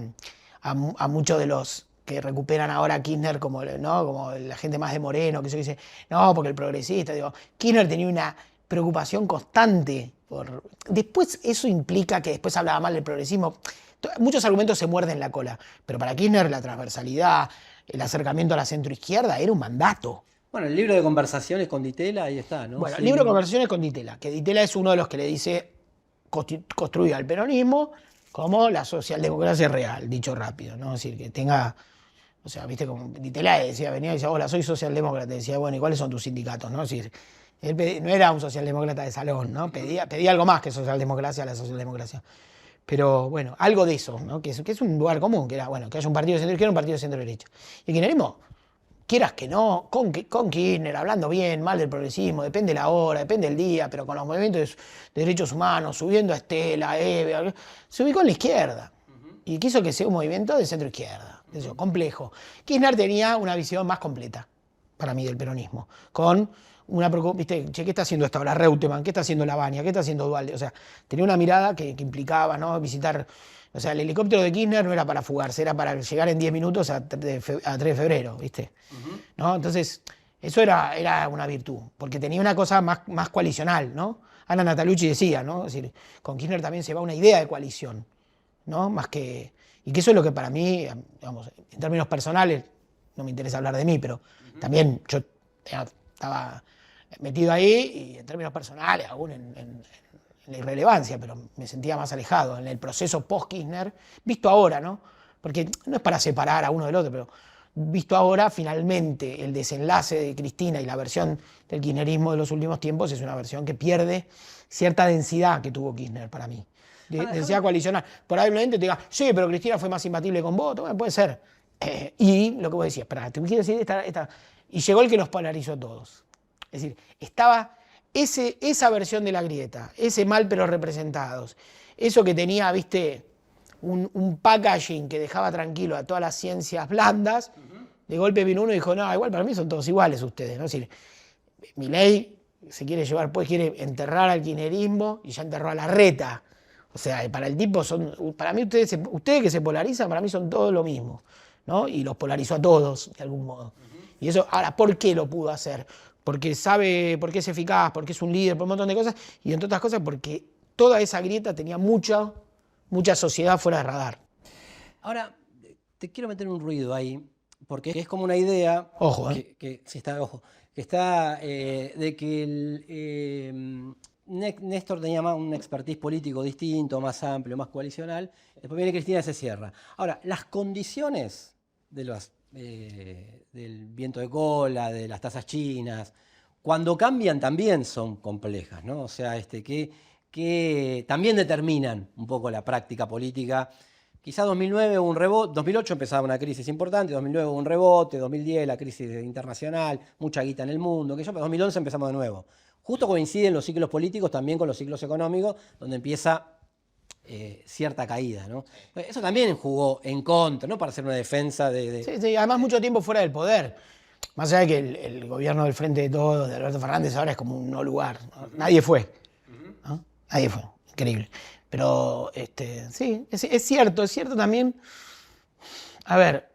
a muchos de los que recuperan ahora a Kirchner como, ¿no? Como la gente más de Moreno, que se dice, no, porque el progresista, digo, Kirchner tenía una preocupación constante después eso implica que después hablaba mal del progresismo. Muchos argumentos se muerden la cola, pero para Kirchner la transversalidad, el acercamiento a la centroizquierda era un mandato. Bueno, el libro de conversaciones con Di Tella, ahí está, ¿no? Bueno, Sí. el libro de conversaciones con Di Tella, que Di Tella es uno de los que le dice construir al peronismo como la socialdemocracia real, dicho rápido, ¿no? Es decir, que tenga, o sea, viste, como Di Tella decía, venía y decía, hola, soy socialdemócrata, decía, bueno, ¿y cuáles son tus sindicatos? ¿No? Es decir, él no era un socialdemócrata de salón, ¿no? Pedía algo más que socialdemocracia a la socialdemocracia. Pero bueno, algo de eso, ¿no? Que es un lugar común, que era, bueno, que haya un partido de centro izquierda y un partido de centro derecha. Y el kirchnerismo, quieras que no, con Kirchner, hablando bien, mal del progresismo, depende la hora, depende el día, pero con los movimientos de derechos humanos, subiendo a Estela, a Eve, se ubicó en la izquierda. Y quiso que sea un movimiento de centro izquierda, eso, complejo. Kirchner tenía una visión más completa, para mí, del peronismo, con una preocupación, viste, che, ¿qué está haciendo esta hora Reutemann? ¿Qué está haciendo Lavagna? ¿Qué está haciendo Duhalde? O sea, tenía una mirada que implicaba, ¿no? Visitar, o sea, el helicóptero de Kirchner no era para fugarse, era para llegar en 10 minutos a 3 de febrero, ¿viste? ¿No? Entonces, eso era una virtud, porque tenía una cosa más coalicional, ¿no? Ana Natalucci decía, ¿no? Es decir, con Kirchner también se va una idea de coalición, ¿no? Más que, y que eso es lo que para mí, digamos, en términos personales, no me interesa hablar de mí, pero también yo estaba metido ahí y en términos personales, aún en la irrelevancia, pero me sentía más alejado en el proceso post-Kirchner, visto ahora, ¿no? Porque no es para separar a uno del otro, pero visto ahora, finalmente, el desenlace de Cristina y la versión del kirchnerismo de los últimos tiempos es una versión que pierde cierta densidad que tuvo Kirchner para mí. Densidad coalicional. Probablemente te diga, sí, pero Cristina fue más imbatible con voto, bueno, puede ser. Y lo que vos decías, espera, te quiero decir esta. Y llegó el que nos polarizó a todos. Es decir, estaba esa versión de la grieta, ese mal pero representados, eso que tenía, viste, un packaging que dejaba tranquilo a todas las ciencias blandas, de golpe vino uno y dijo, no, igual para mí son todos iguales ustedes, ¿no? Es decir, Milei se quiere llevar, pues quiere enterrar al kirchnerismo y ya enterró a Larreta. O sea, para el tipo para mí ustedes que se polarizan, para mí son todos lo mismo, ¿no? Y los polarizó a todos, de algún modo. Y eso, ahora, ¿por qué lo pudo hacer? Porque sabe, porque es eficaz, porque es un líder, por un montón de cosas, y entre otras cosas porque toda esa grieta tenía mucha sociedad fuera de radar. Ahora, te quiero meter un ruido ahí, porque es como una idea, ojo, que está de que Néstor tenía un expertise político distinto, más amplio, más coalicional, después viene Cristina y se cierra. Ahora, las condiciones del viento de cola, de las tasas chinas, cuando cambian también son complejas, ¿no? O sea, que también determinan un poco la práctica política. Quizá 2009 hubo un rebote, 2008 empezaba una crisis importante, 2009 hubo un rebote, 2010 la crisis internacional, mucha guita en el mundo, pero 2011 empezamos de nuevo. Justo coinciden los ciclos políticos también con los ciclos económicos, donde empieza cierta caída, ¿no? Eso también jugó en contra, ¿no? Para hacer una defensa de... Sí, además mucho tiempo fuera del poder. Más allá de que el gobierno del Frente de Todos, de Alberto Fernández, ahora es como un no lugar, ¿no? Nadie fue, ¿no? Nadie fue, increíble. Pero sí, es cierto también. A ver,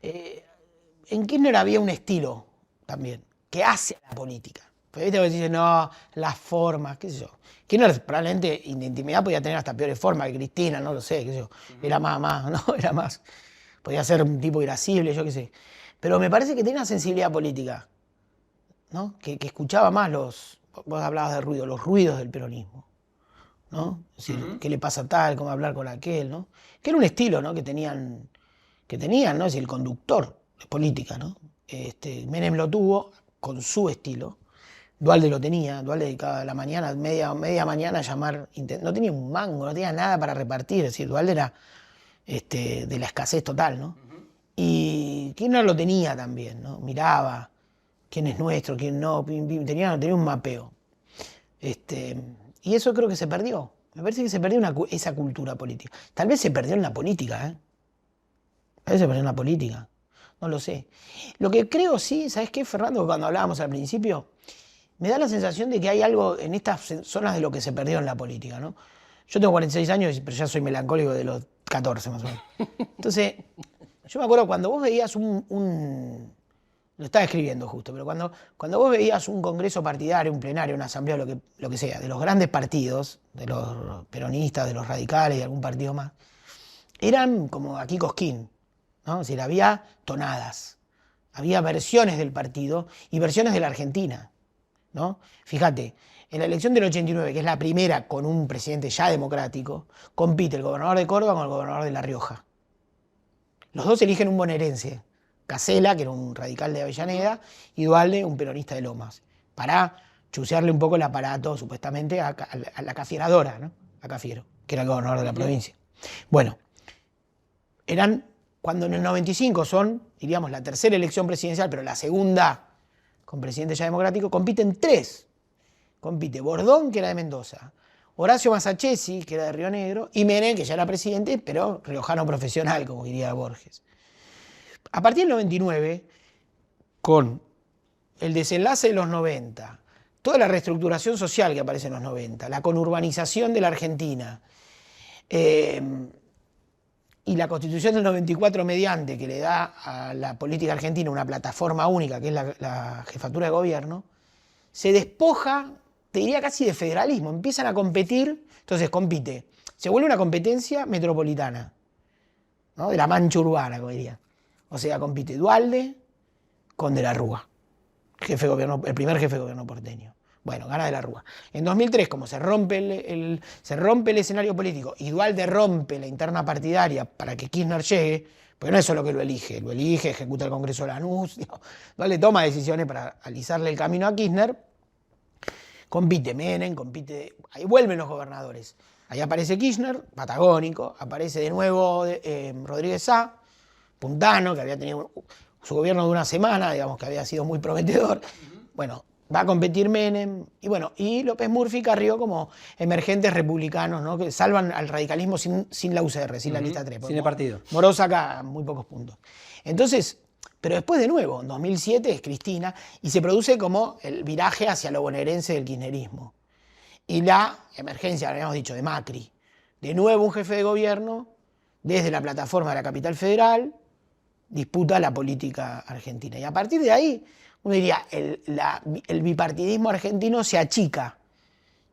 en Kirchner había un estilo también, que hace a la política. Pero viste que dicen, no, las formas, qué sé yo. Kirchner probablemente en intimidad podía tener hasta peores formas que Cristina, no lo sé, qué sé yo. Era más, podía ser un tipo irascible, yo qué sé. Pero me parece que tenía una sensibilidad política, ¿no? Que escuchaba más vos hablabas de ruido, los ruidos del peronismo, ¿no? Es decir, qué le pasa a tal, cómo hablar con aquel, ¿no? Que era un estilo, ¿no? Que tenían, ¿no? Es decir, el conductor de política, ¿no? Menem lo tuvo con su estilo. Duhalde lo tenía, Duhalde dedicaba a la mañana, media mañana a llamar, no tenía un mango, no tenía nada para repartir, es decir, Duhalde era de la escasez total, ¿no? Y Kirchner lo tenía también, ¿no? Miraba quién es nuestro, quién no, tenía un mapeo. Y eso creo que se perdió, me parece que se perdió esa cultura política. Tal vez se perdió en la política, ¿eh? Tal vez se perdió en la política, no lo sé. Lo que creo sí, ¿sabes qué, Fernando? Cuando hablábamos al principio, me da la sensación de que hay algo en estas zonas de lo que se perdió en la política, ¿no? Yo tengo 46 años, pero ya soy melancólico de los 14 más o menos. Entonces, yo me acuerdo cuando vos veías lo estaba escribiendo justo, pero cuando vos veías un congreso partidario, un plenario, una asamblea, lo que sea, de los grandes partidos, de los peronistas, de los radicales y algún partido más, eran como aquí Cosquín, ¿no? Es decir, había tonadas, había versiones del partido y versiones de la Argentina, ¿no? Fíjate, en la elección del 89, que es la primera con un presidente ya democrático, compite el gobernador de Córdoba con el gobernador de La Rioja. Los dos eligen un bonaerense, Casella, que era un radical de Avellaneda, y Duhalde, un peronista de Lomas, para chusearle un poco el aparato, supuestamente, a la cafieradora, ¿no? A Cafiero, que era el gobernador de la provincia. Bueno, cuando en el 95 son, diríamos, la tercera elección presidencial, pero la segunda con presidente ya democrático, compiten tres. Compite Bordón, que era de Mendoza, Horacio Massachesi, que era de Río Negro, y Menem, que ya era presidente, pero riojano profesional, como diría Borges. A partir del 99, con el desenlace de los 90, toda la reestructuración social que aparece en los 90, la conurbanización de la Argentina, y la Constitución del 94 mediante, que le da a la política argentina una plataforma única, que es la jefatura de gobierno, se despoja, te diría casi de federalismo, empiezan a competir, entonces se vuelve una competencia metropolitana, ¿no? De la mancha urbana, como diría. O sea, compite Duhalde con De la Rúa, el primer jefe de gobierno porteño. Bueno, gana De la Rúa. En 2003, como se rompe el escenario político y Duhalde rompe la interna partidaria para que Kirchner llegue, porque no es solo que lo elige, ejecuta el Congreso de Lanús, Duhalde toma decisiones para alisarle el camino a Kirchner, compite Menem, ahí vuelven los gobernadores. Ahí aparece Kirchner, patagónico, aparece de nuevo Rodríguez Sá, puntano, que había tenido su gobierno de una semana, digamos que había sido muy prometedor. Bueno, va a competir Menem, y López Murphy y Carrió como emergentes republicanos, ¿no? Que salvan al radicalismo sin la UCR, sin la lista 3. Sin el partido. Moró saca muy pocos puntos. Entonces, pero después de nuevo, en 2007 es Cristina, y se produce como el viraje hacia lo bonaerense del kirchnerismo. Y la emergencia, habíamos dicho, de Macri. De nuevo un jefe de gobierno, desde la plataforma de la capital federal, disputa la política argentina. Y a partir de ahí, uno diría, el bipartidismo argentino se achica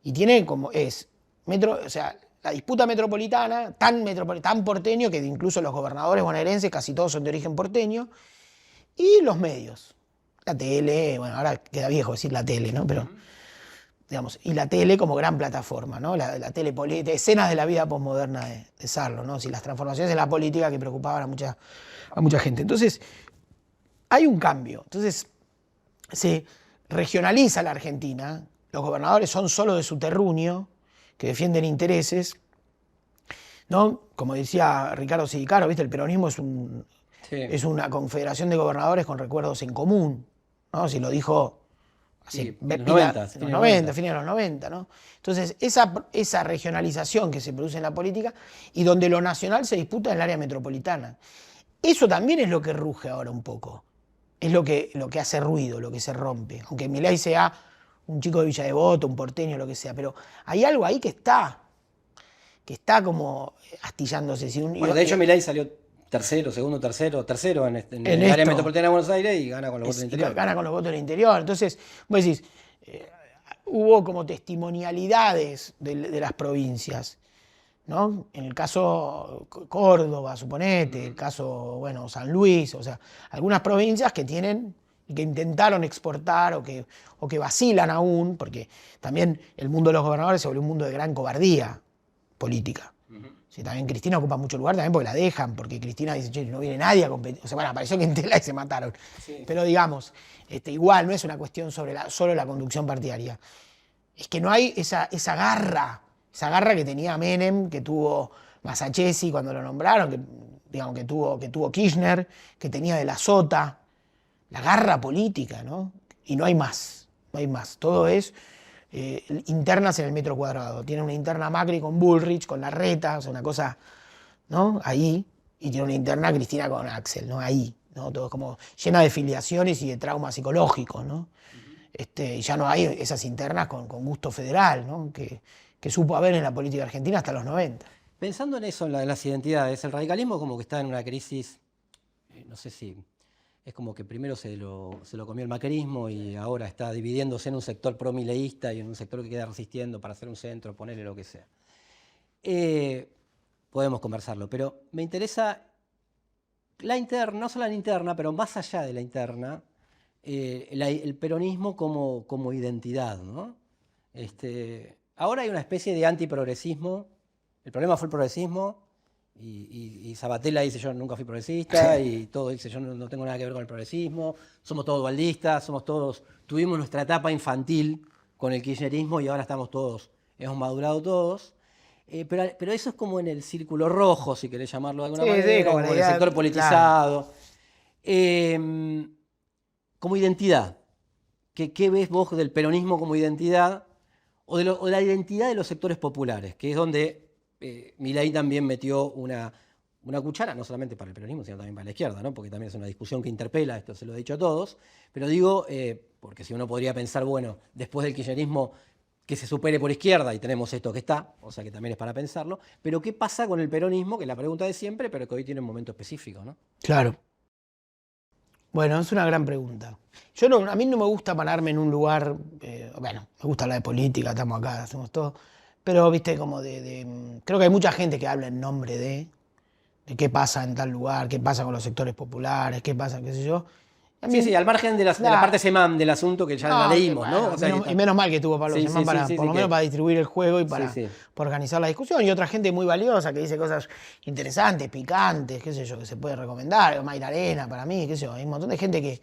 y tiene como la disputa metropolitana, tan porteño que incluso los gobernadores bonaerenses casi todos son de origen porteño, y los medios, la tele, bueno, ahora queda viejo decir la tele, ¿no? Pero, digamos, y la tele como gran plataforma, ¿no? La tele política, escenas de la vida posmoderna de Sarlo, ¿no? Las transformaciones de la política que preocupaban a mucha gente. Entonces, hay un cambio. Entonces, se regionaliza la Argentina, los gobernadores son solo de su terruño, que defienden intereses, ¿no? Como decía Ricardo Sidicaro, ¿viste? El peronismo es una confederación de gobernadores con recuerdos en común, ¿no? Si lo dijo en los 90, fines de los 90, ¿no? Entonces, esa regionalización que se produce en la política y donde lo nacional se disputa en el área metropolitana. Eso también es lo que ruge ahora un poco. Es lo que hace ruido, lo que se rompe. Aunque Milei sea un chico de Villa Devoto, un porteño, lo que sea. Pero hay algo ahí que está como astillándose. De hecho Milei salió tercero en el área metropolitana de Buenos Aires y gana con los votos del interior. Gana con los votos del interior. Entonces, vos decís, hubo como testimonialidades de las provincias, ¿no? En el caso Córdoba, suponete, el caso, San Luis, o sea, algunas provincias que tienen y que intentaron exportar o que vacilan aún, porque también el mundo de los gobernadores se volvió un mundo de gran cobardía política. Sí, también Cristina ocupa mucho lugar también porque la dejan, porque Cristina dice, che, no viene nadie a competir. O sea, apareció Quintela y se mataron. Sí. Pero digamos, igual no es una cuestión sobre solo la conducción partidaria. Es que no hay esa garra que tenía Menem, que tuvo Massachesi cuando lo nombraron, que tuvo Kirchner, que tenía de la Sota, la garra política, ¿no? Y no hay más. Todo es internas en el metro cuadrado. Tiene una interna Macri con Bullrich, con Larreta, o sea, una cosa, ¿no? Ahí. Y tiene una interna Cristina con Axel, ¿no? Ahí, ¿no? Todo como llena de filiaciones y de traumas psicológicos, ¿no? Y ya no hay esas internas con gusto federal, ¿no? Que supo haber en la política argentina hasta los 90. Pensando en eso, en las identidades, el radicalismo como que está en una crisis, no sé si es como que primero se lo comió el macrismo y ahora está dividiéndose en un sector pro-mileísta y en un sector que queda resistiendo para hacer un centro, ponerle lo que sea. Podemos conversarlo, pero me interesa la interna, no solo la interna, pero más allá de la interna, el peronismo como identidad, ¿no? Ahora hay una especie de antiprogresismo. El problema fue el progresismo y Sabatella dice yo nunca fui progresista y todo dice yo no tengo nada que ver con el progresismo, somos todos dualdistas, tuvimos nuestra etapa infantil con el kirchnerismo y ahora hemos madurado todos. Pero eso es como en el círculo rojo, si querés llamarlo de alguna manera, como en el sector politizado. Claro. Como identidad, ¿qué ves vos del peronismo como identidad o de la identidad de los sectores populares, que es donde Milei también metió una cuchara, no solamente para el peronismo, sino también para la izquierda, ¿no? Porque también es una discusión que interpela, esto se lo he dicho a todos, pero digo, porque si uno podría pensar, bueno, después del kirchnerismo, que se supere por izquierda y tenemos esto que está, o sea que también es para pensarlo, pero ¿qué pasa con el peronismo? Que es la pregunta de siempre, pero que hoy tiene un momento específico, ¿no? Claro. Bueno, es una gran pregunta. A mí no me gusta pararme en un lugar, me gusta hablar de política, estamos acá, hacemos todo, pero viste como creo que hay mucha gente que habla en nombre de qué pasa en tal lugar, qué pasa con los sectores populares, qué pasa, qué sé yo. Sí, al margen de la parte semán del asunto que ya la leímos, ¿no? O sea, y menos mal que tuvo Pablo Semán por lo menos para distribuir el juego y para organizar la discusión. Y otra gente muy valiosa que dice cosas interesantes, picantes, qué sé yo, que se puede recomendar. Mayra Arena, para mí, qué sé yo. Hay un montón de gente que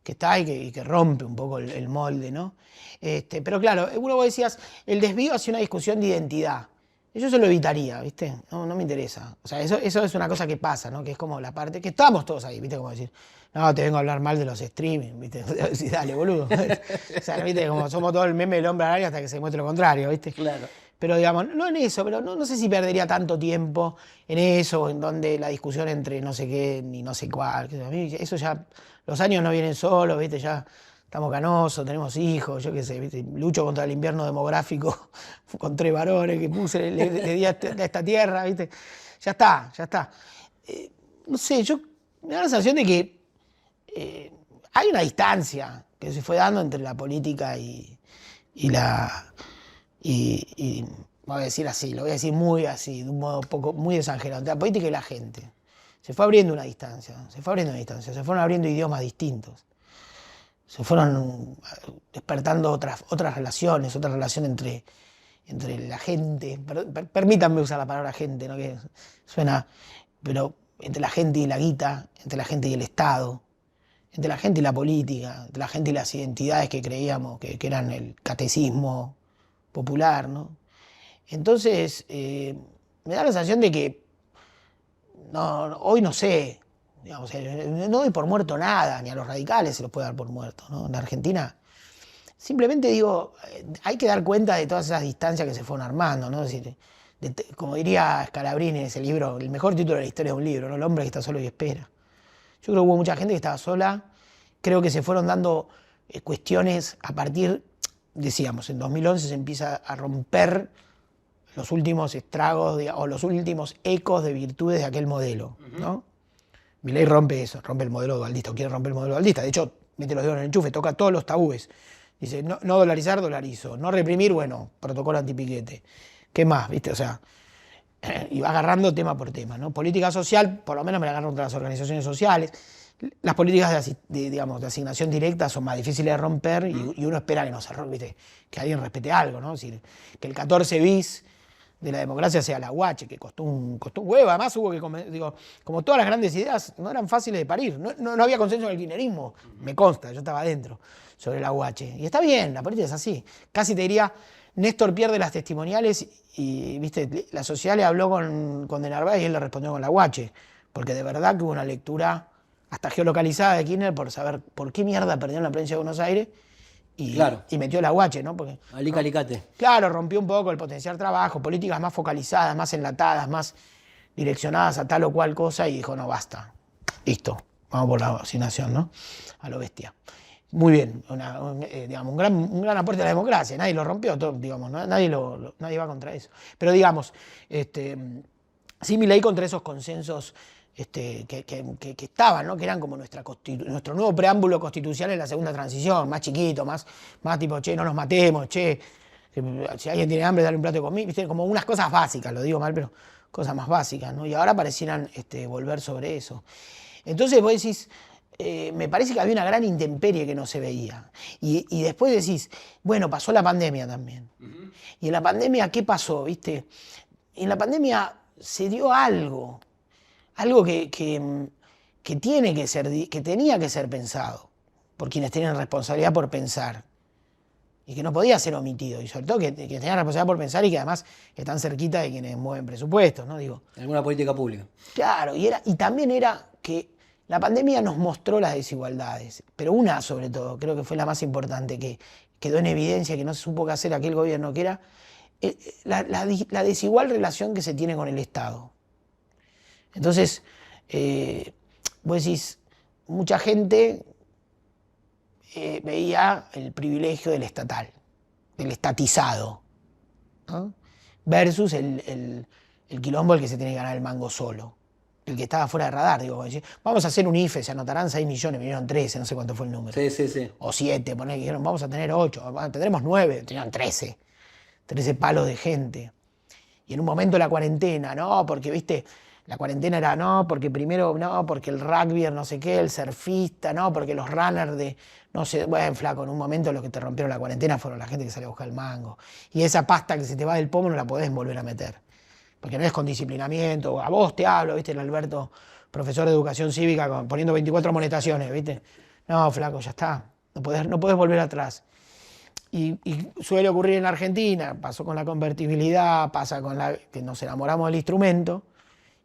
está ahí y que rompe un poco el molde, ¿no? Pero claro, vos decías, el desvío hacia una discusión de identidad. Yo se lo evitaría, ¿viste? No me interesa. O sea, eso es una cosa que pasa, ¿no? Que es como la parte que estamos todos ahí, ¿viste? Como decir, no, te vengo a hablar mal de los streaming, ¿viste? Sí, dale, boludo. O sea, ¿viste? Como somos todo el meme del hombre araña hasta que se muestre lo contrario, ¿viste? Claro. Pero digamos, no en eso, pero no sé si perdería tanto tiempo en eso, en donde la discusión entre no sé qué ni no sé cuál. A mí eso ya, los años no vienen solos, ¿viste? Ya estamos canosos, tenemos hijos, yo qué sé, ¿viste? Lucho contra el invierno demográfico con 3 varones que le di a esta tierra, ¿viste? Ya está. No sé, me da la sensación de que hay una distancia que se fue dando entre la política y voy a decir así, lo voy a decir muy así, de un modo muy exagerado, entre la política y la gente. Se fue abriendo una distancia, se fueron abriendo idiomas distintos. Se fueron despertando otras relaciones entre la gente. Permítanme usar la palabra gente, ¿no? Que suena, pero entre la gente y la guita, entre la gente y el Estado, entre la gente y la política, entre la gente y las identidades que creíamos que eran el catecismo popular, ¿no? Entonces, me da la sensación de que hoy no sé. Digamos, no doy por muerto nada, ni a los radicales se los puede dar por muerto, ¿no? En Argentina, simplemente digo, hay que dar cuenta de todas esas distancias que se fueron armando, ¿no? Es decir, como diría Scalabrini en ese libro, el mejor título de la historia de un libro, ¿no? El hombre que está solo y espera. Yo creo que hubo mucha gente que estaba sola, creo que se fueron dando cuestiones a partir, decíamos, en 2011 se empieza a romper los últimos estragos o los últimos ecos de virtudes de aquel modelo, ¿no? Milei rompe eso, rompe el modelo dualdista, o quiere romper el modelo dualdista. De hecho, mete los dedos en el enchufe, toca todos los tabúes. Dice, no dolarizar, dolarizo. No reprimir, bueno, protocolo antipiquete. ¿Qué más? ¿Viste? O sea, y va agarrando tema por tema, ¿no? Política social, por lo menos me la agarro contra las organizaciones sociales. Las políticas de asignación directa son más difíciles de romper y uno espera que no se rompa, ¿viste? Que alguien respete algo, ¿no? Es decir, que el 14 bis de la democracia sea la UH, que costó un huevo. Además hubo que, como todas las grandes ideas, no eran fáciles de parir. No había consenso en el kirchnerismo, me consta, yo estaba adentro, sobre la UH. Y está bien, la política es así. Casi te diría, Néstor pierde las testimoniales y, viste, la sociedad le habló con De Narváez y él le respondió con la UH. Porque de verdad que hubo una lectura hasta geolocalizada de Kirchner por saber por qué mierda perdió en la provincia de Buenos Aires. Y metió la UH, ¿no? Porque, Alicate. Claro, rompió un poco el potenciar trabajo, políticas más focalizadas, más enlatadas, más direccionadas a tal o cual cosa, y dijo, no, basta, listo, vamos por la asignación, ¿no? A lo bestia. Muy bien, digamos, un gran aporte a la democracia, nadie lo rompió, digamos, nadie va contra eso. Pero digamos, Sí, Milei contra esos consensos que estaban, ¿no? Que eran como nuestro nuevo preámbulo constitucional en la segunda transición, más chiquito, más tipo, che, no nos matemos, che, si alguien tiene hambre, dale un plato de comida, ¿viste? Como unas cosas básicas, lo digo mal, pero cosas más básicas, ¿no? Y ahora parecieran volver sobre eso. Entonces vos decís, me parece que había una gran intemperie que no se veía. Y después decís, bueno, pasó la pandemia también. Y en la pandemia, ¿qué pasó? ¿Viste? En la pandemia se dio algo que tenía que ser pensado por quienes tienen responsabilidad por pensar y que no podía ser omitido, y sobre todo que tenían responsabilidad por pensar y que además están cerquita de quienes mueven presupuestos, ¿no? Digo, Alguna política pública. claro, y también era que la pandemia nos mostró las desigualdades, pero una sobre todo, creo que fue la más importante, que quedó en evidencia, que no se supo qué hacer aquel gobierno, que era la desigual relación que se tiene con el Estado. Entonces, vos decís, mucha gente veía el privilegio del estatal, del estatizado, ¿no? Versus el quilombo el que se tiene que ganar el mango solo, el que estaba fuera de radar. Digo, vamos a hacer un IFE, se anotarán 6 millones, vinieron 13, no sé cuánto fue el número. Sí. O 7, poner que dijeron, vamos a tener 8, tendremos 9, tenían 13 palos de gente. Y en un momento la cuarentena, no, porque, viste, la cuarentena era no, porque primero, no, porque el rugby, no sé qué, el surfista, no, porque los runners de, no sé, bueno, flaco, en un momento los que te rompieron la cuarentena fueron la gente que salió a buscar el mango. Y esa pasta que se te va del pomo no la podés volver a meter, porque no es con disciplinamiento. A vos te hablo, viste, el Alberto, profesor de educación cívica, poniendo 24 amonestaciones, viste. No, flaco, ya está, no podés volver atrás. Y suele ocurrir en Argentina, pasó con la convertibilidad, pasa con que nos enamoramos del instrumento.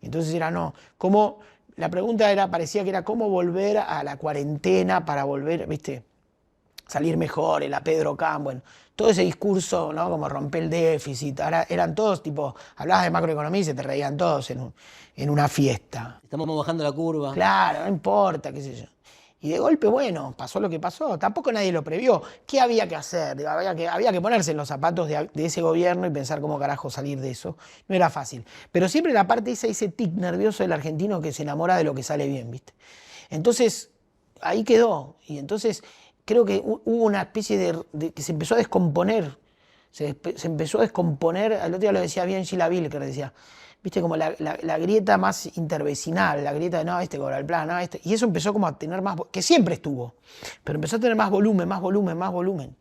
Y entonces era no, ¿cómo? La pregunta parecía que era cómo volver a la cuarentena para volver, ¿viste? Salir mejor, el a Pedro Can, bueno, todo ese discurso, ¿no? Como romper el déficit, ahora eran todos tipo, hablabas de macroeconomía y se te reían todos en una fiesta. Estamos bajando la curva. Claro, no importa, qué sé yo. Y de golpe, bueno, pasó lo que pasó. Tampoco nadie lo previó. ¿Qué había que hacer? Digo, había que ponerse en los zapatos de ese gobierno y pensar cómo carajo salir de eso. No era fácil. Pero siempre la parte ese tic nervioso del argentino que se enamora de lo que sale bien, ¿viste? Entonces, ahí quedó. Y entonces creo que hubo una especie de que se empezó a descomponer. Se empezó a descomponer. El otro día lo decía bien Sheila Bill, que decía, viste, como la grieta más intervecinal, la grieta de no, este cobra el plan, no, este. Y eso empezó como a tener más, que siempre estuvo, pero empezó a tener más volumen.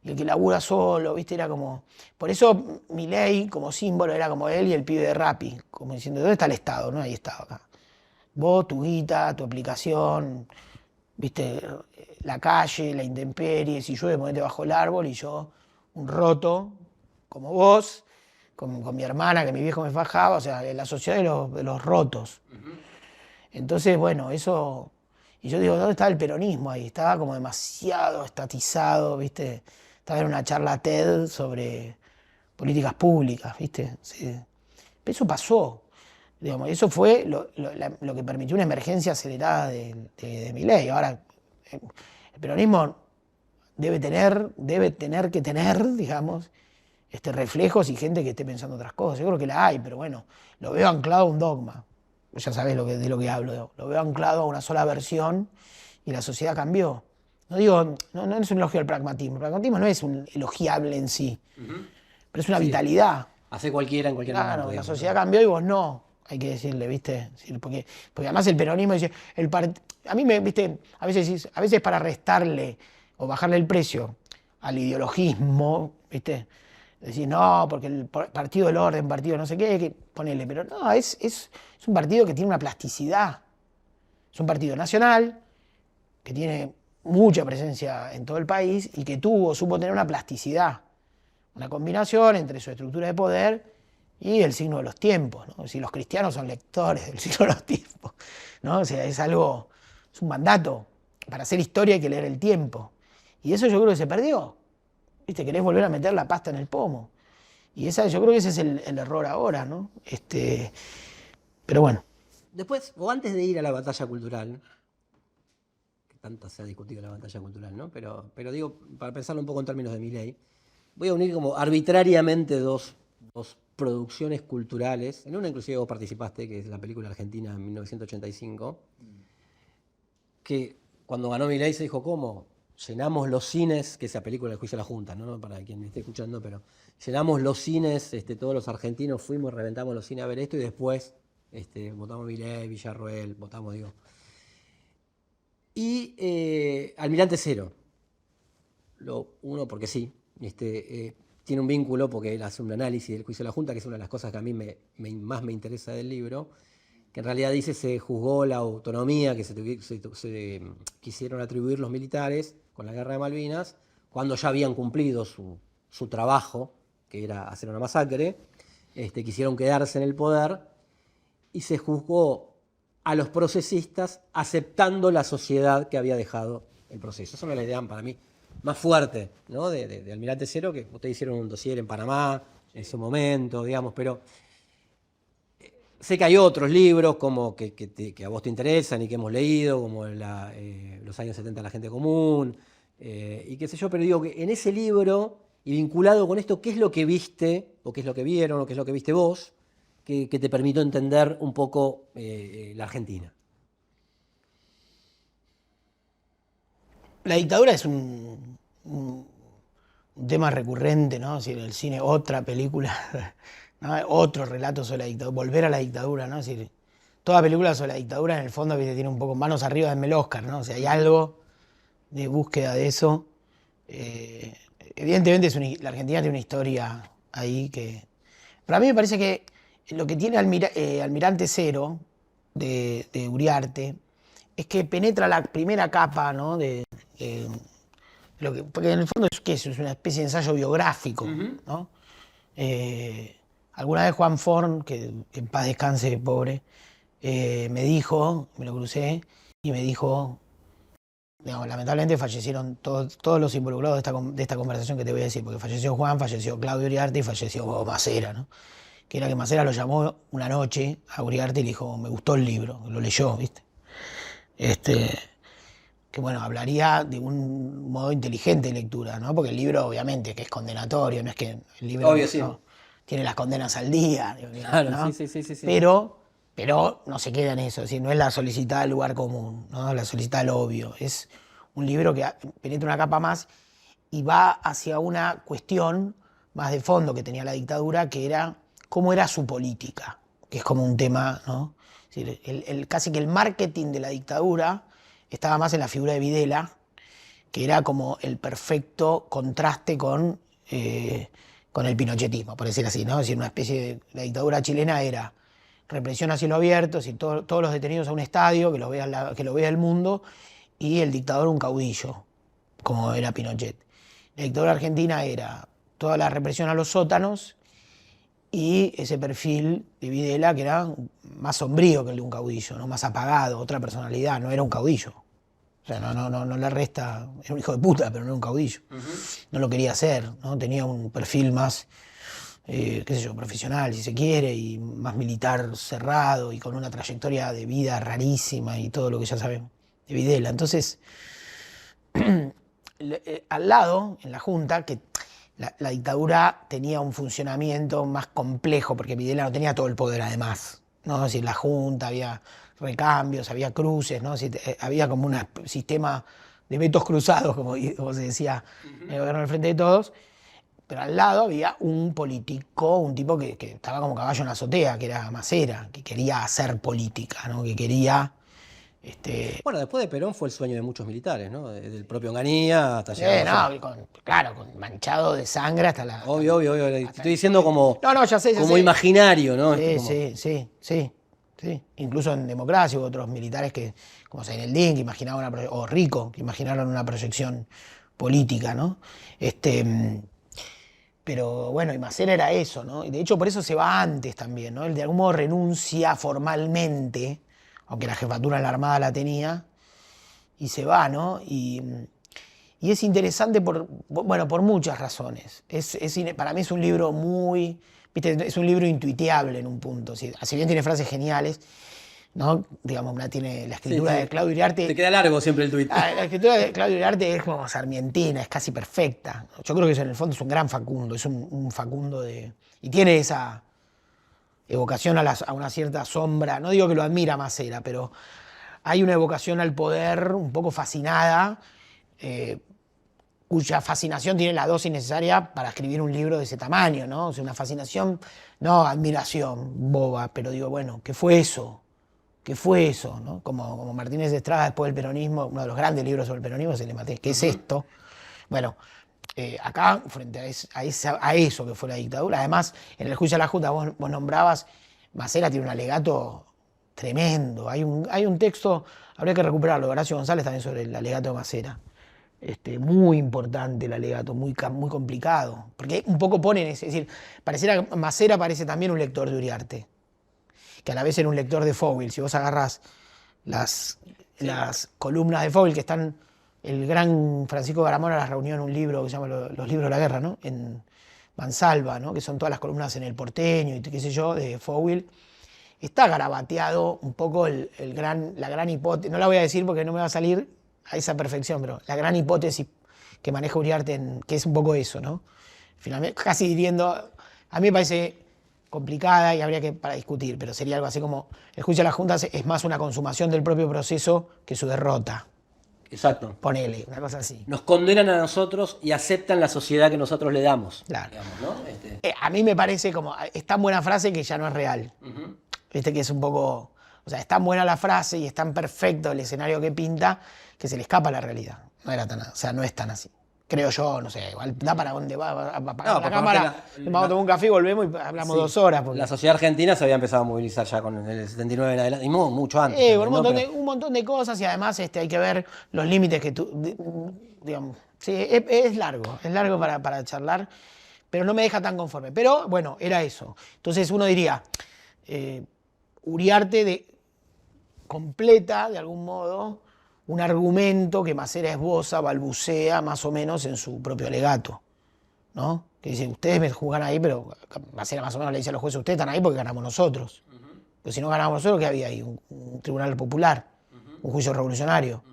Y el que labura solo, viste, era como. Por eso Milei, como símbolo, era como él y el pibe de Rappi, como diciendo, ¿dónde está el Estado? No hay Estado acá. Vos, tu guita, tu aplicación, viste, la calle, la intemperie, si llueve, ponete bajo el árbol, y yo, un roto, como vos, con mi hermana, que mi viejo me fajaba, o sea, la sociedad de los rotos. Entonces, bueno, eso. Y yo digo, ¿dónde estaba el peronismo ahí? Estaba como demasiado estatizado, ¿viste? Estaba en una charla TED sobre políticas públicas, ¿viste? Sí. Pero eso pasó. Digamos, eso fue lo que permitió una emergencia acelerada de Milei. Ahora, el peronismo debe tener que tener, digamos, reflejos y gente que esté pensando otras cosas. Yo creo que la hay, pero bueno, lo veo anclado a un dogma. Ya sabés de lo que hablo. Lo veo anclado a una sola versión y la sociedad cambió. No digo, no es un elogio al pragmatismo. El pragmatismo no es un elogiable en sí, pero es una vitalidad. Hace cualquiera en cualquier momento. Claro, la sociedad cambió y vos no. Hay que decirle, ¿viste? Porque además el peronismo dice, a mí ¿viste? A veces para restarle o bajarle el precio al ideologismo, ¿viste? Decir, no, porque el partido del orden, partido no sé qué, ponele, pero no, es un partido que tiene una plasticidad. Es un partido nacional, que tiene mucha presencia en todo el país y que supo tener una plasticidad, una combinación entre su estructura de poder y el signo de los tiempos, ¿no? Si los cristianos son lectores del signo de los tiempos, ¿no? O sea, es un mandato. Para hacer historia hay que leer el tiempo. Y eso yo creo que se perdió. ¿Viste? Querés volver a meter la pasta en el pomo. Y yo creo que ese es el error ahora, ¿no? Pero bueno. Después, o antes de ir a la batalla cultural, que tanto se ha discutido la batalla cultural, ¿no? Pero digo, para pensarlo un poco en términos de Milei, voy a unir como arbitrariamente dos producciones culturales, en una inclusive vos participaste, que es la película argentina en 1985, que cuando ganó Milei se dijo, ¿cómo? Llenamos los cines, que esa película del juicio de la Junta, ¿no? Para quien me esté escuchando, pero llenamos los cines, todos los argentinos fuimos, reventamos los cines a ver esto y después votamos Milei, Villarroel, votamos, digo. Y Almirante Cero, uno porque sí, tiene un vínculo porque él hace un análisis del juicio de la Junta, que es una de las cosas que a mí más me interesa del libro, que en realidad dice se juzgó la autonomía que se quisieron atribuir los militares con la Guerra de Malvinas, cuando ya habían cumplido su trabajo, que era hacer una masacre, quisieron quedarse en el poder, y se juzgó a los procesistas aceptando la sociedad que había dejado el proceso. Esa es una de las ideas para mí más fuerte, ¿no? de Almirante Cero, que ustedes hicieron un dossier en Panamá en ese momento, digamos, pero sé que hay otros libros como que a vos te interesan y que hemos leído, como Los años 70 de la gente común, y qué sé yo, pero digo que en ese libro, y vinculado con esto, ¿qué es lo que viste, o qué es lo que vieron, o qué es lo que viste vos, que te permitió entender un poco la Argentina? La dictadura es un tema recurrente, ¿no? Si en el cine otra película, ¿no? Otro relato sobre la dictadura, volver a la dictadura, ¿no? Es decir, toda película sobre la dictadura en el fondo tiene un poco manos arriba del Oscar, ¿no? O sea, hay algo de búsqueda de eso. Evidentemente la Argentina tiene una historia ahí que... Pero a mí me parece que lo que tiene Almirante Cero de Uriarte es que penetra la primera capa, ¿no? Porque en el fondo es una especie de ensayo biográfico, ¿no? Alguna vez Juan Forn, que en paz descanse, pobre, me lo crucé y me dijo, digamos, lamentablemente fallecieron todos los involucrados de esta conversación que te voy a decir, porque falleció Juan, falleció Claudio Uriarte y falleció Macera, ¿no? Que era que Macera lo llamó una noche a Uriarte y le dijo, me gustó el libro, lo leyó, ¿viste? Que bueno, hablaría de un modo inteligente de lectura, ¿no? Porque el libro obviamente que es condenatorio, no es que el libro obvio, sí. Tiene las condenas al día, claro, ¿no? Sí. Pero no se queda en eso, es decir, no es la solicitada del lugar común, ¿no? La solicitada del obvio, es un libro que penetra una capa más y va hacia una cuestión más de fondo que tenía la dictadura, que era cómo era su política, que es como un tema, ¿no? Es decir, casi que el marketing de la dictadura estaba más en la figura de Videla, que era como el perfecto contraste con el pinochetismo, por decir así, ¿no? Es decir, una especie de... La dictadura chilena era represión a cielo abierto, es decir, todos los detenidos a un estadio, que lo vea el mundo, y el dictador un caudillo, como era Pinochet. La dictadura argentina era toda la represión a los sótanos y ese perfil de Videla que era más sombrío que el de un caudillo, ¿no? Más apagado, otra personalidad, no era un caudillo. O sea, no le resta, era un hijo de puta, pero no era un caudillo. No lo quería hacer, ¿no? Tenía un perfil más, qué sé yo, profesional, si se quiere, y más militar cerrado y con una trayectoria de vida rarísima y todo lo que ya sabemos de Videla. Entonces, al lado, en la Junta, que la dictadura tenía un funcionamiento más complejo, porque Videla no tenía todo el poder además, ¿no? Es decir, la Junta, había recambios, había cruces, ¿no? Es decir, había como un sistema de vetos cruzados, como se decía en el gobierno del Frente de Todos, pero al lado había un político, un tipo que estaba como caballo en la azotea, que era Macera, que quería hacer política, ¿no? Que quería... Bueno, después de Perón fue el sueño de muchos militares, ¿no? Del propio Onganía hasta llegar con manchado de sangre hasta la... Obvio. Te estoy diciendo como... ya sé. Imaginario, ¿no? Sí. Incluso en democracia hubo otros militares que, como Seyneldin, que imaginaban o Rico, que imaginaron una proyección política, ¿no? Pero bueno, y Macera era eso, ¿no? Y de hecho por eso se va antes también, ¿no? Él de algún modo renuncia formalmente, aunque la jefatura en la Armada la tenía, y se va, ¿no? Y es interesante por muchas razones. Para mí es un libro muy... ¿viste? Es un libro intuiteable en un punto. Si bien tiene frases geniales, ¿no? Digamos, tiene la escritura de Claudio Uriarte... Te queda largo siempre el tuit. La escritura de Claudio Uriarte es como sarmientina, es casi perfecta. Yo creo que eso en el fondo es un gran Facundo, es un Facundo de... Y tiene esa evocación a una cierta sombra. No digo que lo admira Macera, pero hay una evocación al poder un poco fascinada, cuya fascinación tiene la dosis necesaria para escribir un libro de ese tamaño, ¿no? O sea, una fascinación, no admiración boba, pero digo, bueno, ¿qué fue eso? ¿Qué fue eso? ¿No? Como Martínez de Estrada después del peronismo, uno de los grandes libros sobre el peronismo es El Maté. ¿Qué es esto? Bueno, acá, frente a eso que fue la dictadura, además, en el juicio a la Junta, vos nombrabas, Macera tiene un alegato tremendo. Hay un texto, habría que recuperarlo, Horacio González también sobre el alegato de Macera. Muy importante el alegato, muy complicado. Porque un poco ponen, es decir, pareciera que Macera parece también un lector de Uriarte, que a la vez era un lector de Fowell. Si vos agarrás las columnas de Fowell, que están, el gran Francisco Garamona las reunió en un libro que se llama Los libros de la guerra, ¿no? En Mansalva, ¿no? Que son todas las columnas en El Porteño y qué sé yo, de Fowell. Está garabateado un poco la gran hipótesis, no la voy a decir porque no me va a salir a esa perfección, pero la gran hipótesis que maneja Uriarte, que es un poco eso, ¿no? Finalmente, casi diciendo, a mí me parece complicada y habría que para discutir, pero sería algo así como el juicio a las juntas es más una consumación del propio proceso que su derrota. Exacto. Ponele, una cosa así. Nos condenan a nosotros y aceptan la sociedad que nosotros le damos. Claro. Digamos, ¿no? A mí me parece como, es tan buena frase que ya no es real. Viste que es un poco, o sea, es tan buena la frase y es tan perfecto el escenario que pinta que se le escapa la realidad. No era tan, o sea, no es tan así. Creo yo, no sé, igual da para dónde va a apagar la cámara, vamos a tomar un café y volvemos y hablamos 2 horas. Porque... La sociedad argentina se había empezado a movilizar ya con el 79 en adelante, y mucho antes. Un montón de cosas y además hay que ver los límites que digamos, sí, es largo para charlar, pero no me deja tan conforme. Pero bueno, era eso. Entonces uno diría, Uriarte completa de algún modo un argumento que Macera esboza, balbucea más o menos en su propio alegato, ¿no? Que dice, ustedes me juzgan ahí, pero Macera más o menos le dice a los jueces, ustedes están ahí porque ganamos nosotros. Pero si no ganamos nosotros, ¿qué había ahí? Un tribunal popular, un juicio revolucionario.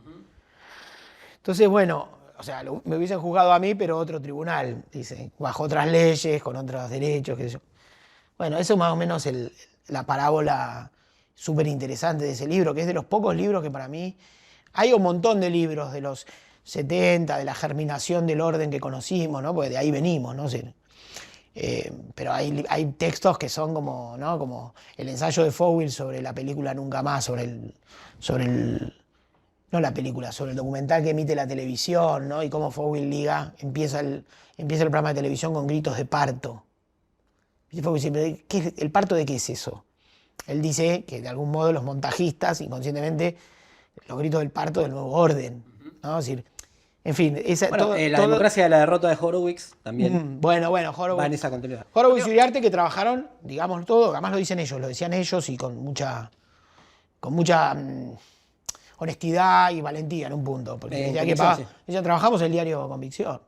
Entonces, bueno, o sea, me hubiesen juzgado a mí, pero otro tribunal, dice, bajo otras leyes, con otros derechos, qué sé yo. Bueno, eso más o menos la parábola súper interesante de ese libro, que es de los pocos libros que para mí... Hay un montón de libros de los 70, de la germinación del orden que conocimos, ¿no? Porque de ahí venimos, ¿no? Pero hay textos que son como, ¿no? Como el ensayo de Fowell sobre la película Nunca Más, no la película, sobre el documental que emite la televisión, ¿no? Y cómo Fowell empieza el programa de televisión con gritos de parto. Y Fowell siempre, ¿el parto de qué es eso? Él dice que de algún modo los montajistas, inconscientemente, los gritos del parto del nuevo orden, ¿no? Es decir, en fin, la democracia de la derrota de Horowitz también. Bueno, Horowitz. Va en esa continuidad. Horowitz y Uriarte que trabajaron, digamos todo, además lo decían ellos y con mucha honestidad y valentía en un punto. Porque ya trabajamos el diario Convicción.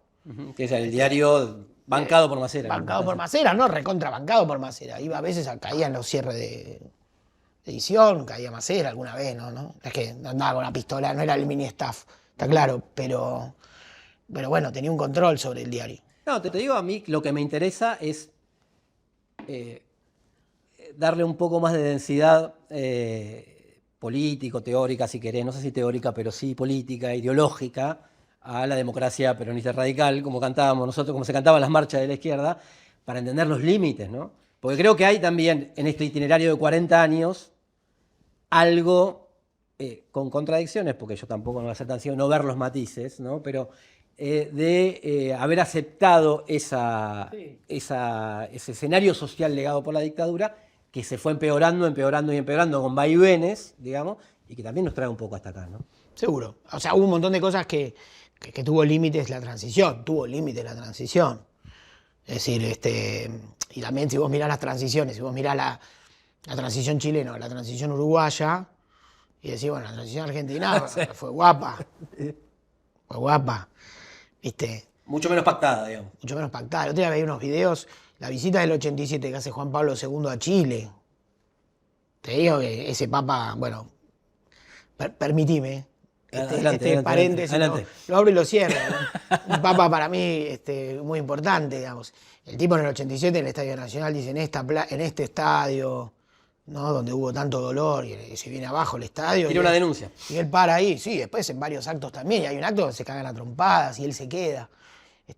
Que es el diario bancado por Macera. Bancado por Macera, no, recontrabancado por Macera. Iba a veces, caían los cierres de edición, caía Macera alguna vez, ¿no? Es que andaba con una pistola, no era el mini staff, está claro, pero bueno, tenía un control sobre el diario. No, te digo, a mí lo que me interesa es darle un poco más de densidad político, teórica, si querés, no sé si teórica, pero sí política, ideológica, a la democracia peronista radical, como cantábamos nosotros, como se cantaban las marchas de la izquierda, para entender los límites, ¿no? Porque creo que hay también en este itinerario de 40 años algo con contradicciones, porque yo tampoco no voy a ser tan ciego, no ver los matices, ¿no? Pero de haber aceptado ese escenario social legado por la dictadura, que se fue empeorando con vaivenes, digamos, y que también nos trae un poco hasta acá, ¿no? Seguro. O sea, hubo un montón de cosas que tuvo límites la transición, Es decir, y también si vos mirás las transiciones, si vos mirás la transición chilena, la transición uruguaya, y decís, bueno, la transición argentina fue guapa, ¿viste? Mucho menos pactada, digamos. Mucho menos pactada. El otro día veía unos videos, la visita del 87 que hace Juan Pablo II a Chile. Te digo que ese papa, bueno, permitime, Adelante, paréntesis, adelante. lo abro y lo cierro, ¿no? Un papa para mí muy importante, digamos. El tipo en el 87 en el Estadio Nacional dice, en este estadio, ¿no? Donde hubo tanto dolor y se viene abajo el estadio. Tiene una denuncia. Y él para ahí, sí, después en varios actos también. Y hay un acto donde se cagan a trompadas y él se queda.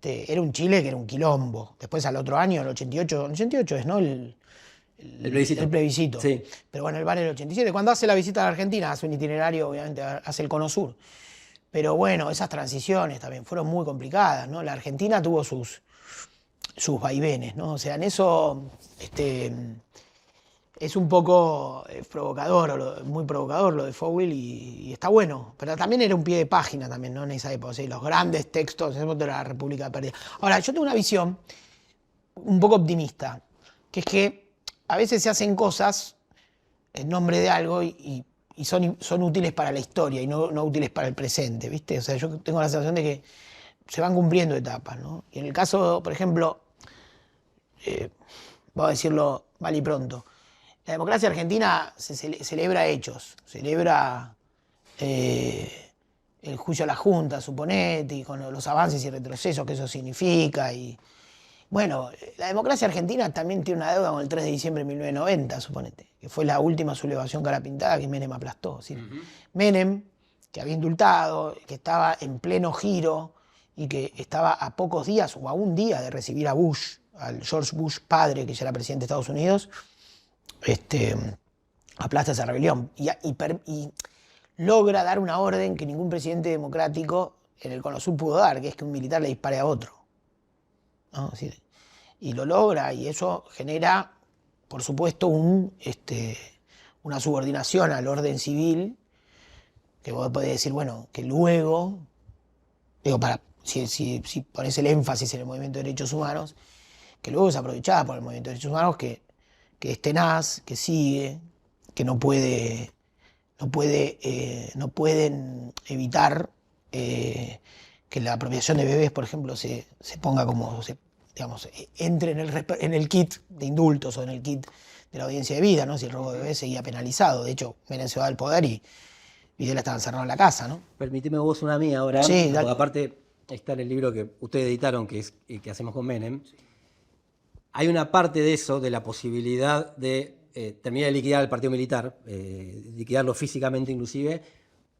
Era un Chile que era un quilombo. Después al otro año, el 88 es, ¿no? El plebiscito. El plebiscito. Sí. Pero bueno, él va en el 87. Cuando hace la visita a la Argentina, hace un itinerario, obviamente, hace el Cono Sur. Pero bueno, esas transiciones también fueron muy complicadas, ¿no? La Argentina tuvo sus vaivenes, ¿no? O sea, en eso es un poco provocador, muy provocador lo de Fowell y está bueno. Pero también era un pie de página también, ¿no? En esa época, o sea, los grandes textos en ese momento de la República Perdida. Ahora, yo tengo una visión un poco optimista, que es que a veces se hacen cosas en nombre de algo y son útiles para la historia y no útiles para el presente, ¿viste? O sea, yo tengo la sensación de que se van cumpliendo etapas, ¿no? Y en el caso, por ejemplo, voy a decirlo mal y pronto, la democracia argentina celebra hechos, celebra el juicio a la Junta, suponete, y con los avances y retrocesos que eso significa. Y bueno, la democracia argentina también tiene una deuda con el 3 de diciembre de 1990, suponete, que fue la última sublevación cara pintada que Menem aplastó. ¿Sí? Menem, que había indultado, que estaba en pleno giro y que estaba a pocos días o a un día de recibir a Bush, al George Bush padre, que ya era presidente de Estados Unidos, aplasta esa rebelión y logra dar una orden que ningún presidente democrático en el Cono Sur pudo dar, que es que un militar le dispare a otro, ¿no? Sí. Y lo logra, y eso genera, por supuesto, una subordinación al orden civil, que vos podés decir, bueno, que luego, si pones el énfasis en el movimiento de derechos humanos, que luego es aprovechada por el movimiento de derechos humanos, que es tenaz, que sigue, que no pueden evitar que la apropiación de bebés, por ejemplo, se ponga como, entre en el kit de indultos o en el kit de la audiencia de vida, ¿no? Si el robo de bebés seguía penalizado. De hecho, Menem se va del poder y Videla estaba encerrado en la casa, ¿no? Permitime vos una mía ahora, sí, porque aparte está en el libro que ustedes editaron, que hacemos con Menem. Hay una parte de eso, de la posibilidad de terminar de liquidar el partido militar, liquidarlo físicamente inclusive,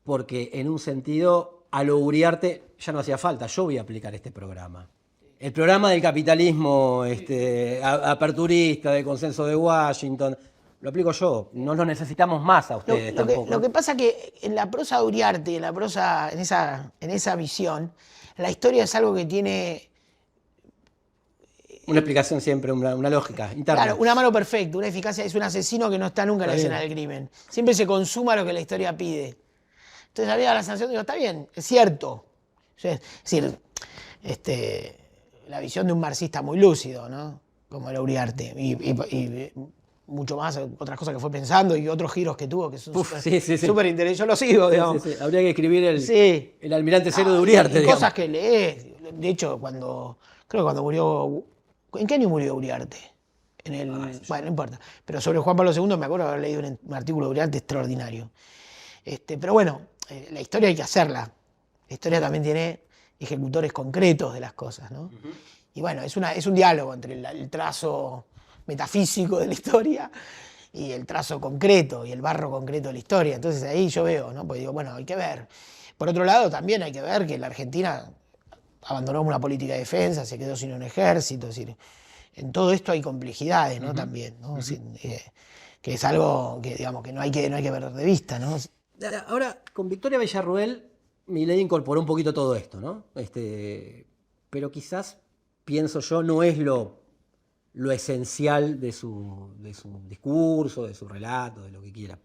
porque en un sentido, a lo Uriarte ya no hacía falta, yo voy a aplicar este programa. El programa del capitalismo aperturista, del consenso de Washington, lo aplico yo, no lo necesitamos más a ustedes tampoco. Lo que pasa que en la prosa de Uriarte, en esa visión, la historia es algo que tiene una explicación siempre, una lógica interna. Claro, una mano perfecta, una eficacia, es un asesino que no está nunca en la escena del crimen. Siempre se consuma lo que la historia pide. Entonces había la sensación, digo, está bien, es cierto. Es decir, la visión de un marxista muy lúcido, ¿no? Como era Uriarte. Y mucho más, otras cosas que fue pensando y otros giros que tuvo que son súper interesantes. Yo lo sigo, digamos. Sí. Habría que escribir el almirante cero de Uriarte. Cosas que lees. De hecho, creo que cuando murió... ¿En qué año murió Uriarte? Bueno, no importa. Pero sobre Juan Pablo II me acuerdo de haber leído un artículo de Uriarte extraordinario. Pero bueno, la historia hay que hacerla. La historia también tiene ejecutores concretos de las cosas, ¿no? Uh-huh. Y bueno, es un diálogo entre el trazo metafísico de la historia y el trazo concreto y el barro concreto de la historia. Entonces ahí yo veo, ¿no? Porque digo, bueno, hay que ver. Por otro lado, también hay que ver que la Argentina abandonó una política de defensa, se quedó sin un ejército. Es decir, en todo esto hay complejidades, ¿no? Uh-huh. También, ¿no? Uh-huh. Que es algo que, digamos, que no hay que perder de vista, ¿no? Ahora, con Victoria Villarruel, Milei incorporó un poquito todo esto, ¿no? Pero quizás, pienso yo, no es lo esencial de su discurso, de su relato, de lo que quiera.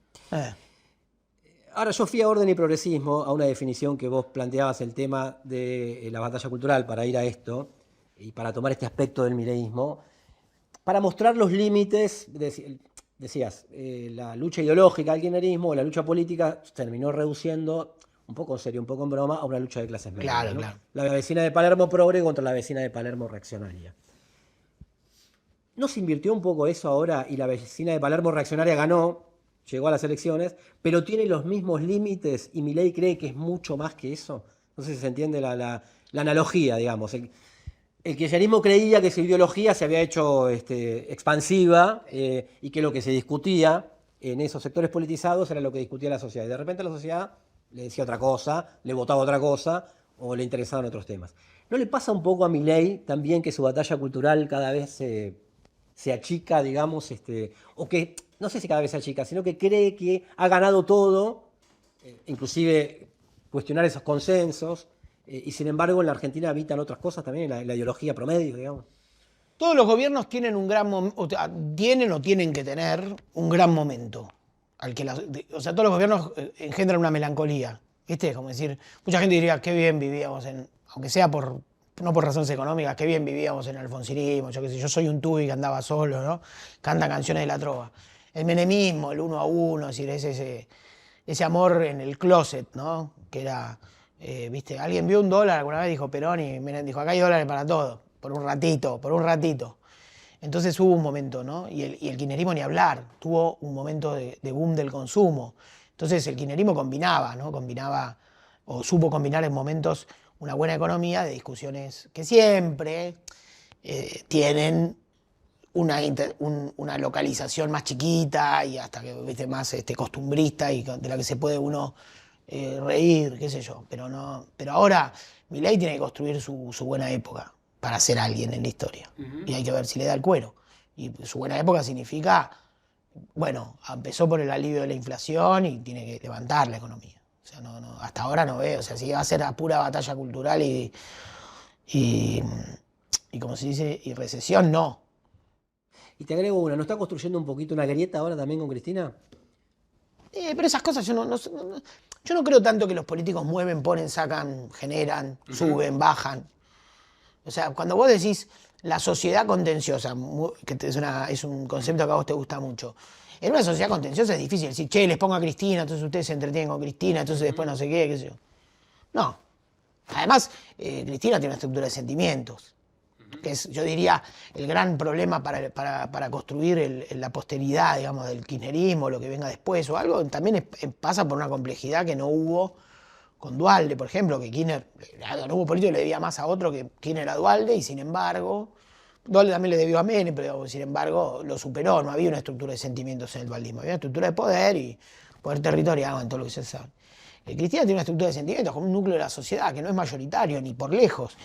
Ahora, yo fui a Orden y Progresismo, a una definición que vos planteabas, el tema de la batalla cultural, para ir a esto y para tomar este aspecto del mileísmo, para mostrar los límites, decías, la lucha ideológica del kirchnerismo, la lucha política, se terminó reduciendo, un poco en serio, un poco en broma, a una lucha de clases medias. Claro, ¿no? claro. La vecina de Palermo progre contra la vecina de Palermo reaccionaria. ¿No se invirtió un poco eso ahora y la vecina de Palermo reaccionaria ganó? llegó a las elecciones, pero tiene los mismos límites y Milei cree que es mucho más que eso. No sé si se entiende la analogía, digamos. El kirchnerismo creía que su ideología se había hecho expansiva y que lo que se discutía en esos sectores politizados era lo que discutía la sociedad. Y de repente la sociedad le decía otra cosa, le votaba otra cosa o le interesaban otros temas. ¿No le pasa un poco a Milei también que su batalla cultural cada vez se achica, digamos, o que, no sé si cada vez se achica, sino que cree que ha ganado todo, inclusive cuestionar esos consensos, y sin embargo en la Argentina habitan otras cosas también, la ideología promedio, digamos? Todos los gobiernos tienen un gran momento, tienen o tienen que tener un gran momento. O sea, todos los gobiernos engendran una melancolía. ¿Viste? Como decir, mucha gente diría, qué bien vivíamos aunque sea no por razones económicas, qué bien vivíamos en el alfonsinismo, yo qué sé, yo soy un tubi que andaba solo, ¿no? Canta canciones de la trova. El menemismo, el 1 a 1, es decir, ese amor en el closet, ¿no? Que era, ¿viste? Alguien vio $1 alguna vez, dijo Perón, y Menem dijo, acá hay dólares para todo, por un ratito. Entonces hubo un momento, ¿no? Y el kirchnerismo ni hablar, tuvo un momento de boom del consumo. Entonces el kirchnerismo combinaba, ¿no? Combinaba, o supo combinar en momentos una buena economía de discusiones que siempre tienen una localización más chiquita y hasta que, ¿viste? Más costumbrista y de la que se puede uno reír, qué sé yo. Pero ahora Milei tiene que construir su buena época para ser alguien en la historia. Uh-huh. Y hay que ver si le da el cuero. Y su buena época significa, bueno, empezó por el alivio de la inflación y tiene que levantar la economía. O sea, hasta ahora no veo. O sea, si va a ser a pura batalla cultural y como se dice, y recesión, no. Y te agrego una, ¿no está construyendo un poquito una grieta ahora también con Cristina? Pero esas cosas yo no creo tanto que los políticos mueven, ponen, sacan, generan, suben, bajan. O sea, cuando vos decís la sociedad contenciosa, que es un concepto que a vos te gusta mucho, en una sociedad contenciosa es difícil decir, che, les pongo a Cristina, entonces ustedes se entretienen con Cristina, entonces después no sé qué sé yo. No. Además, Cristina tiene una estructura de sentimientos, que es, yo diría, el gran problema para construir la posteridad, digamos, del kirchnerismo, lo que venga después o algo, también pasa por una complejidad que no hubo con Duhalde, por ejemplo, que Kirchner, no hubo político que le debía más a otro que Kirchner a Duhalde, y sin embargo, Duhalde también le debió a Menem, pero sin embargo lo superó, no había una estructura de sentimientos en el dualdismo, había una estructura de poder y poder territorial en todo lo que se sabe. Cristina tiene una estructura de sentimientos con un núcleo de la sociedad que no es mayoritario ni por lejos,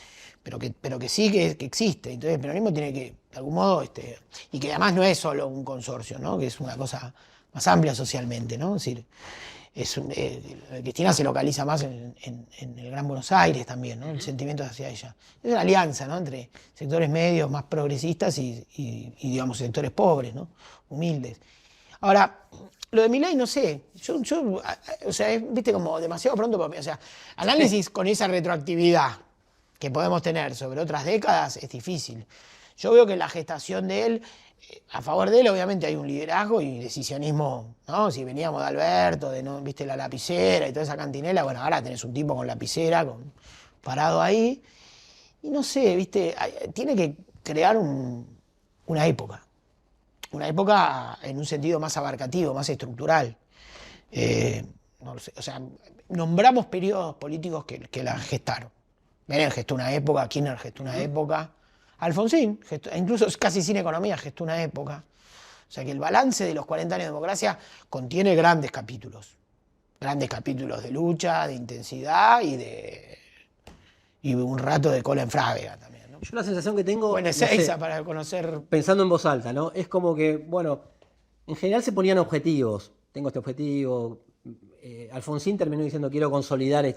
pero que sí que existe. Entonces el peronismo tiene que, de algún modo, y que además no es solo un consorcio, ¿no? Que es una cosa más amplia socialmente, ¿no? Es decir, Cristina se localiza más en el Gran Buenos Aires también, ¿no? El sentimiento hacia ella. Es una alianza, ¿no? Entre sectores medios más progresistas y digamos, sectores pobres, ¿no? Humildes. Ahora, lo de Milei, no sé, o sea, viste, como demasiado pronto para mí. O sea, análisis con esa retroactividad que podemos tener sobre otras décadas es difícil. Yo veo que la gestación de él, a favor de él, obviamente hay un liderazgo y decisionismo, ¿no? Si veníamos de Alberto, ¿no? Viste, la lapicera y toda esa cantinela, bueno, ahora tenés un tipo con lapicera, parado ahí, y no sé, viste, tiene que crear una época en un sentido más abarcativo, más estructural. No lo sé, o sea, nombramos periodos políticos que la gestaron. Menem gestó una época, Kirchner gestó una época, Alfonsín, incluso casi sin economía, gestó una época. O sea que el balance de los 40 años de democracia contiene grandes capítulos de lucha, de intensidad y un rato de cola en Frávega también, ¿no? Yo la sensación que tengo, bueno, Ezeiza para conocer... Pensando en voz alta, ¿no? Es como que, bueno, en general se ponían objetivos. Tengo este objetivo. Alfonsín terminó diciendo quiero consolidar la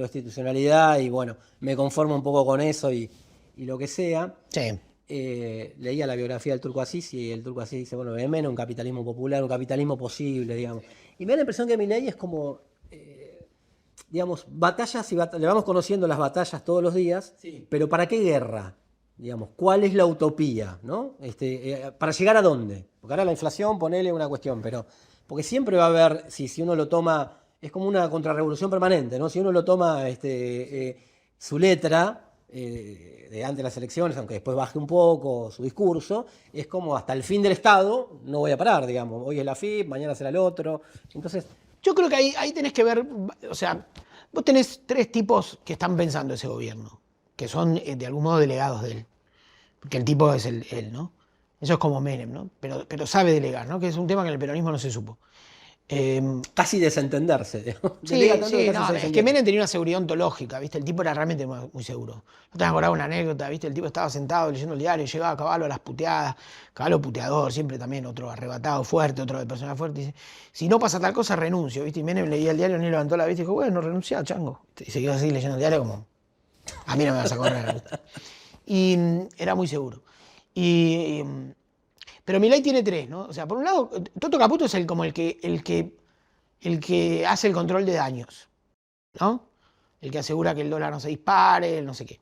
institucionalidad y bueno, me conformo un poco con eso y lo que sea. Sí. Leía la biografía del Turco Asís y el Turco Asís dice, bueno, menos un capitalismo popular, un capitalismo posible, digamos. Y me da la impresión que Milei es como, digamos, batallas y le vamos conociendo las batallas todos los días, sí. Pero ¿para qué guerra? Digamos, ¿cuál es la utopía? ¿No? ¿Para llegar a dónde? Porque ahora la inflación, ponele una cuestión, pero... Porque siempre va a haber, si uno lo toma, es como una contrarrevolución permanente, ¿no? Si uno lo toma su letra, de antes de las elecciones, aunque después baje un poco su discurso, es como hasta el fin del Estado no voy a parar, digamos. Hoy es la FIP, mañana será el otro. Entonces, Yo creo que ahí tenés que ver, o sea, vos tenés 3 tipos que están pensando ese gobierno, que son de algún modo delegados de él, porque el tipo es él, ¿no? Eso es como Menem, ¿no? Pero sabe delegar, ¿no? Que es un tema que en el peronismo no se supo. casi desentenderse. Digamos. Sí, Delega tanto sí, que casi no, se es que desentiende. Menem tenía una seguridad ontológica, ¿viste? El tipo era realmente muy seguro. No te acordás una anécdota, ¿viste? El tipo estaba sentado leyendo el diario, llegaba Caballo a las puteadas, Caballo puteador, siempre también otro arrebatado fuerte, otro de persona fuerte, dice, si no pasa tal cosa, renuncio, ¿viste? Y Menem leía el diario, ni levantó la vista y dijo, bueno, renunciá, chango. Y se quedó así leyendo el diario como, a mí no me vas a correr, ¿viste? Y era muy seguro. Pero Milei tiene 3, ¿no? O sea, por un lado, Toto Caputo es como el que hace el control de daños, ¿no? El que asegura que el dólar no se dispare, el no sé qué.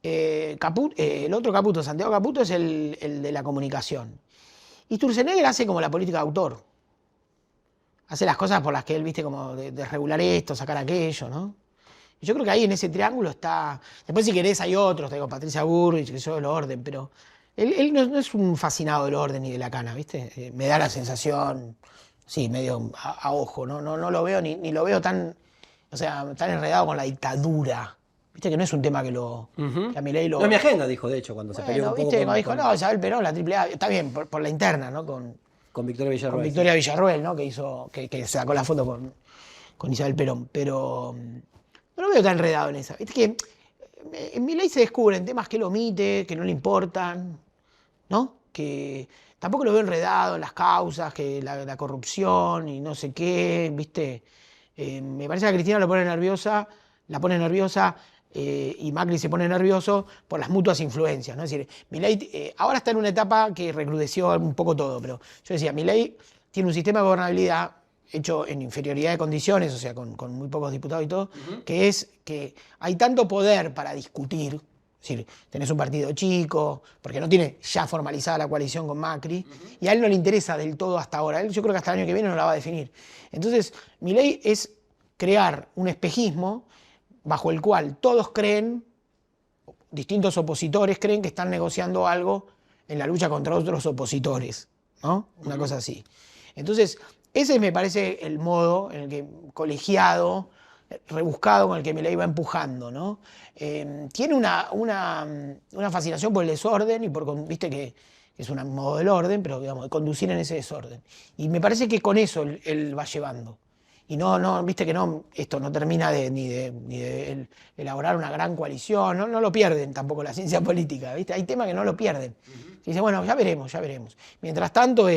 El otro Caputo, Santiago Caputo, es el de la comunicación. Y Sturzenegger hace como la política de autor. Hace las cosas por las que él, viste, como de regular esto, sacar aquello, ¿no? Y yo creo que ahí en ese triángulo está... Después si querés hay otros, te digo, Patricia Bullrich, que yo del orden, pero... Él no es un fascinado del orden ni de la cana, ¿viste? Me da la sensación, sí, medio a ojo, no lo veo ni lo veo tan, o sea, tan enredado con la dictadura. ¿Viste? Que no es un tema que que a Milei lo... No es mi agenda, dijo, de hecho, cuando se peleó un poco ¿viste? Cuando dijo, con, no, Isabel Perón, la AAA, está bien, por la interna, ¿no? Con Victoria Villarroel. Victoria Villarroel, ¿no? Que sacó la foto con Isabel Perón, pero no lo veo tan enredado en esa. ¿Viste? Que en Milei se descubren temas que él omite, que no le importan, ¿no? Que tampoco lo veo enredado en las causas, que la corrupción y no sé qué, ¿viste? Me parece que a Cristina la pone nerviosa y Macri se pone nervioso por las mutuas influencias, ¿no? Es decir, Milei ahora está en una etapa que recrudeció un poco todo, pero yo decía, Milei tiene un sistema de gobernabilidad hecho en inferioridad de condiciones, o sea, con muy pocos diputados y todo, que es que hay tanto poder para discutir, es decir, tenés un partido chico, porque no tiene ya formalizada la coalición con Macri, y a él no le interesa del todo hasta ahora. Él, yo creo que hasta el año que viene no la va a definir. Entonces, Milei es crear un espejismo bajo el cual todos creen, distintos opositores creen que están negociando algo en la lucha contra otros opositores, ¿no? Una cosa así. Entonces, ese me parece el modo en el que colegiado, rebuscado con el que Milei va empujando, ¿no? Tiene una fascinación por el desorden y por, viste que es un modo del orden, pero digamos, de conducir en ese desorden. Y me parece que con eso él va llevando. Y viste que esto no termina ni de elaborar una gran coalición, no lo pierden tampoco la ciencia política, ¿viste? Hay temas que no lo pierden. Y dice, bueno, ya veremos. Mientras tanto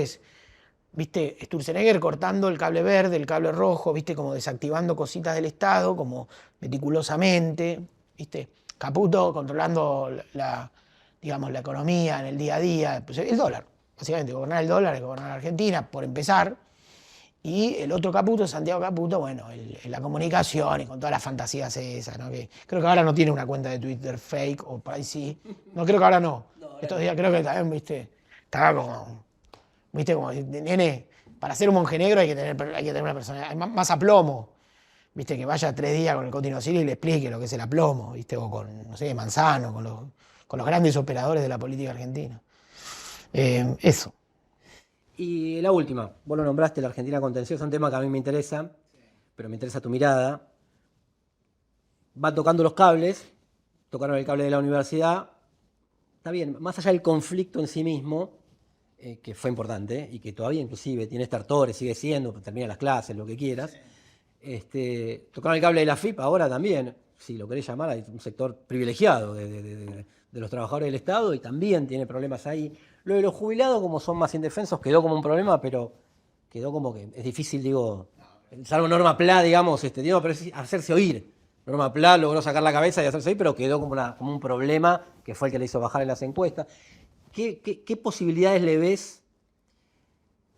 viste, Sturzenegger cortando el cable verde, el cable rojo, viste, como desactivando cositas del Estado, como meticulosamente, viste, Caputo controlando la economía en el día a día, pues el dólar, básicamente, gobernar el dólar es gobernar Argentina, por empezar, y el otro Caputo, Santiago Caputo, bueno, la comunicación y con todas las fantasías esas, ¿no? Que creo que ahora no tiene una cuenta de Twitter fake, o por ahí sí, no, creo que ahora no, estos días creo que también, viste, estaba como... ¿Viste? Como, nene, para ser un monjenegro hay que tener una persona más aplomo. ¿Viste? Que vaya 3 días con el Coti Nocili y le explique lo que es el aplomo, ¿viste? O con, no sé, Manzano, con los grandes operadores de la política argentina. Eso. Y la última, vos lo nombraste, la Argentina contenciosa, un tema que a mí me interesa, pero me interesa tu mirada. Va tocando los cables, tocaron el cable de la universidad. Está bien, más allá del conflicto en sí mismo, que fue importante y que todavía inclusive tiene estertores, sigue siendo, termina las clases, lo que quieras. Tocaron el cable de la FIP, ahora también, si lo querés llamar, hay un sector privilegiado de los trabajadores del Estado y también tiene problemas ahí. Lo de los jubilados, como son más indefensos, quedó como un problema, pero quedó como que es difícil, digo, salvo Norma Pla, digamos, pero es hacerse oír. Norma Pla logró sacar la cabeza y hacerse oír, pero quedó como un problema que fue el que le hizo bajar en las encuestas. ¿Qué posibilidades le ves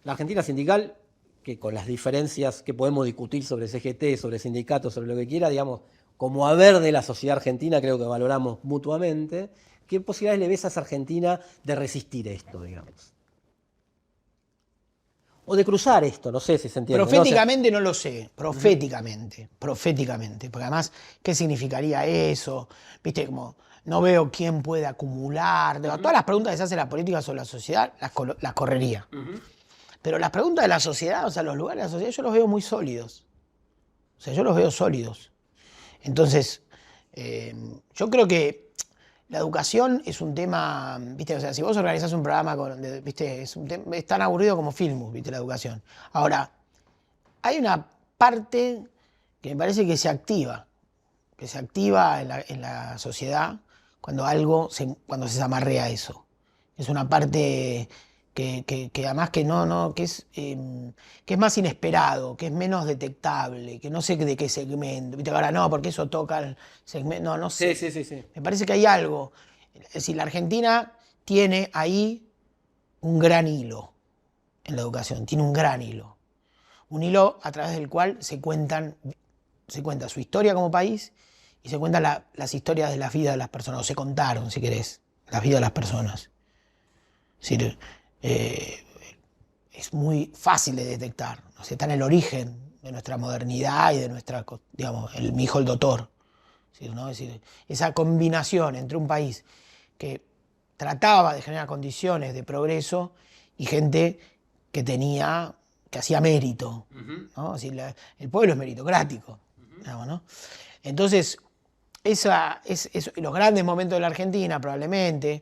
la Argentina sindical, que con las diferencias que podemos discutir sobre CGT, sobre sindicatos, sobre lo que quiera, digamos, como haber de la sociedad argentina, creo que valoramos mutuamente, qué posibilidades le ves a esa Argentina de resistir esto, digamos? O de cruzar esto, no sé si se entiende. Proféticamente no lo sé, proféticamente, porque además, ¿qué significaría eso? Viste, como no veo quién puede acumular, todas las preguntas que se hace la política sobre la sociedad las correría. Pero las preguntas de la sociedad, o sea, los lugares de la sociedad, yo los veo muy sólidos. O sea, yo los veo sólidos. Entonces, yo creo que la educación es un tema, ¿viste? O sea, si vos organizás un programa, ¿viste? Es tan aburrido como Filmus, ¿viste? La educación. Ahora, hay una parte que me parece que se activa en la sociedad cuando cuando se amarrea eso. Es una parte que además que es más inesperado, que es menos detectable, que no sé de qué segmento. ¿Viste? Ahora no, porque eso toca el segmento. No sé. Sí. Me parece que hay algo. Es decir, la Argentina tiene ahí un gran hilo en la educación, tiene un gran hilo. Un hilo a través del cual se cuenta su historia como país y se cuentan las historias de la vida de las personas, o se contaron, si querés, las vidas de las personas. Es decir, es muy fácil de detectar, ¿no? Está en el origen de nuestra modernidad y de nuestra, digamos, mi hijo el doctor. ¿No? Es decir, esa combinación entre un país que trataba de generar condiciones de progreso y gente que hacía mérito, ¿no? Es decir, el pueblo es meritocrático, digamos, ¿no? Entonces, los grandes momentos de la Argentina probablemente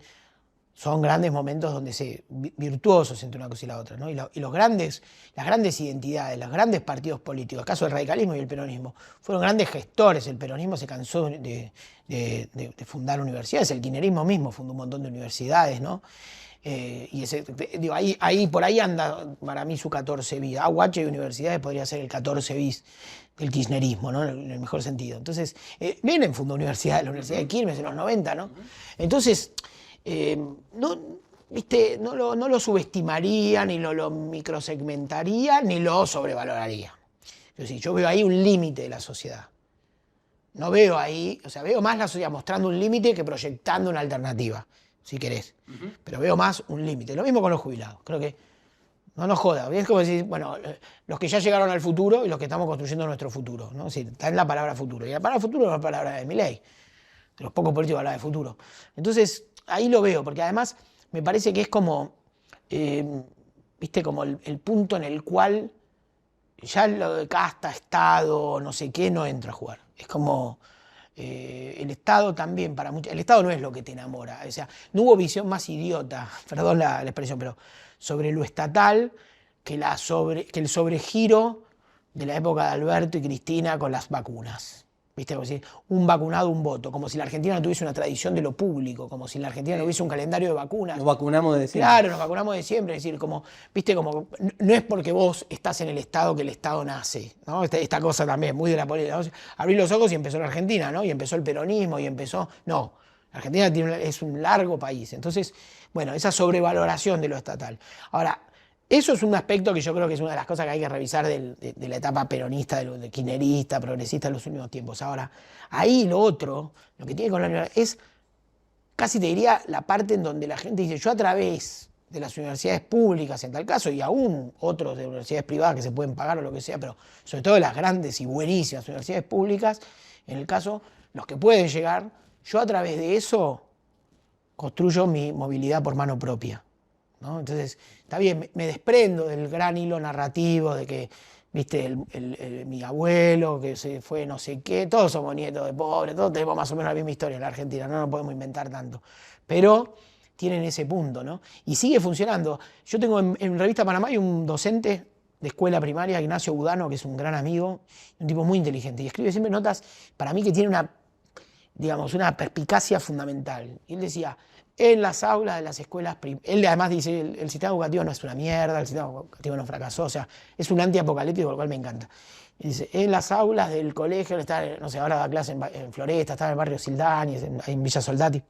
son grandes momentos donde virtuosos entre una cosa y la otra, ¿no? Y las grandes identidades, los grandes partidos políticos, el caso del radicalismo y el peronismo, fueron grandes gestores. El peronismo se cansó de fundar universidades, el kirchnerismo mismo fundó un montón de universidades, ¿no? Por ahí anda para mí su 14 bis. AUH y universidades podría ser el 14 bis del kirchnerismo, ¿no? En el mejor sentido. Entonces, Menem fundó universidades, la Universidad de Quilmes en los 90, ¿no? Entonces, no lo subestimaría, ni lo microsegmentaría, ni lo sobrevaloraría. Es decir, yo veo ahí un límite de la sociedad. No veo ahí, o sea, veo más la sociedad mostrando un límite que proyectando una alternativa, si querés. Pero veo más un límite. Lo mismo con los jubilados. Creo que no nos joda. Es como decir, bueno, los que ya llegaron al futuro y los que estamos construyendo nuestro futuro, ¿no? Es decir, está en la palabra futuro. Y la palabra futuro es la palabra de Milei. De los pocos políticos hablan de futuro. Entonces, ahí lo veo, porque además me parece que es como, viste, como el punto en el cual ya lo de casta, Estado, no sé qué, no entra a jugar. Es como el Estado también, para muchos, el Estado no es lo que te enamora. O sea, no hubo visión más idiota, perdón la expresión, pero sobre lo estatal que el sobregiro de la época de Alberto y Cristina con las vacunas. ¿Viste? Como si un vacunado, un voto. Como si la Argentina no tuviese una tradición de lo público. Como si la Argentina no hubiese un calendario de vacunas. Nos vacunamos de siempre. Claro, nos vacunamos de siempre. Es decir, ¿viste? No es porque vos estás en el Estado que el Estado nace, ¿no? Esta cosa también, muy de la política, ¿no? Abrí los ojos y empezó la Argentina, ¿no? Y empezó el peronismo y empezó... No, la Argentina es un largo país. Entonces, bueno, esa sobrevaloración de lo estatal. Ahora, eso es un aspecto que yo creo que es una de las cosas que hay que revisar de la etapa peronista, de kirchnerista, progresista en los últimos tiempos. Ahora, ahí lo otro, lo que tiene con la universidad, es casi te diría la parte en donde la gente dice, yo a través de las universidades públicas en tal caso, y aún otros de universidades privadas que se pueden pagar o lo que sea, pero sobre todo las grandes y buenísimas universidades públicas, en el caso, los que pueden llegar, yo a través de eso construyo mi movilidad por mano propia, ¿no? Entonces, está bien, me desprendo del gran hilo narrativo de que, viste, mi abuelo que se fue no sé qué, todos somos nietos de pobres, todos tenemos más o menos la misma historia en la Argentina, no nos podemos inventar tanto. Pero tienen ese punto, ¿no? Y sigue funcionando. Yo tengo en Revista Panamá hay un docente de escuela primaria, Ignacio Budano, que es un gran amigo, un tipo muy inteligente, y escribe siempre notas, para mí que tiene una perspicacia fundamental. Y él decía, en las aulas de las escuelas él además dice, el sistema educativo no es una mierda, el sistema educativo no fracasó, o sea, es un antiapocalíptico, lo cual me encanta. Y dice, en las aulas del colegio, no sé, ahora da clase en Floresta, está en el barrio Sildañez, en Villa Soldati.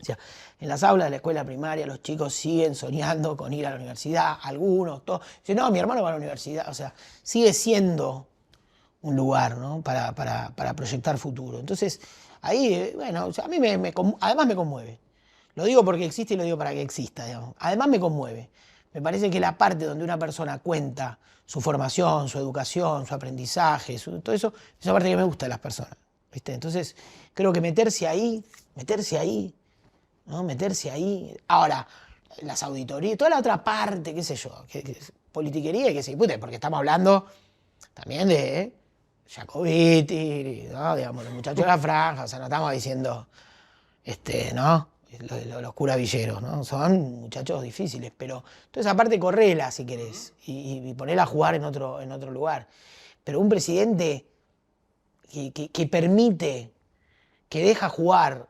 O sea, en las aulas de la escuela primaria los chicos siguen soñando con ir a la universidad, algunos, todos. Dice, no, mi hermano va a la universidad, o sea, sigue siendo un lugar, ¿no? para proyectar futuro. Entonces, ahí, bueno, o sea, a mí además me conmueve. Lo digo porque existe y lo digo para que exista, digamos. Además me conmueve. Me parece que la parte donde una persona cuenta su formación, su educación, su aprendizaje, todo eso, es una parte que me gusta de las personas, ¿viste? Entonces, creo que meterse ahí, ¿no? Meterse ahí. Ahora, las auditorías, toda la otra parte, qué sé yo, que es politiquería y que se dispute, porque estamos hablando también de Jacobiti, ¿no? Digamos, los muchachos de la franja, o sea, no estamos diciendo, ¿no? Los curavilleros, ¿no? Son muchachos difíciles, pero toda esa parte correla, si querés, y ponerla a jugar en otro lugar. Pero un presidente que permite, que deja jugar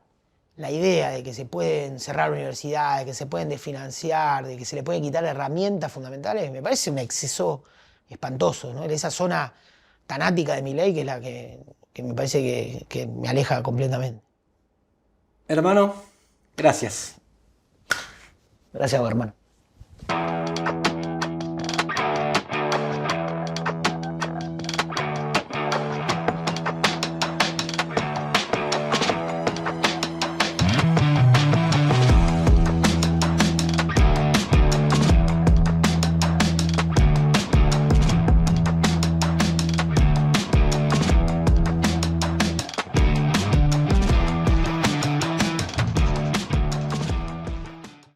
la idea de que se pueden cerrar universidades, que se pueden desfinanciar, de que se le pueden quitar herramientas fundamentales, me parece un exceso espantoso, ¿no? Esa zona tan ática de Milei que es la que me parece que me aleja completamente. Hermano, gracias. Gracias, hermano.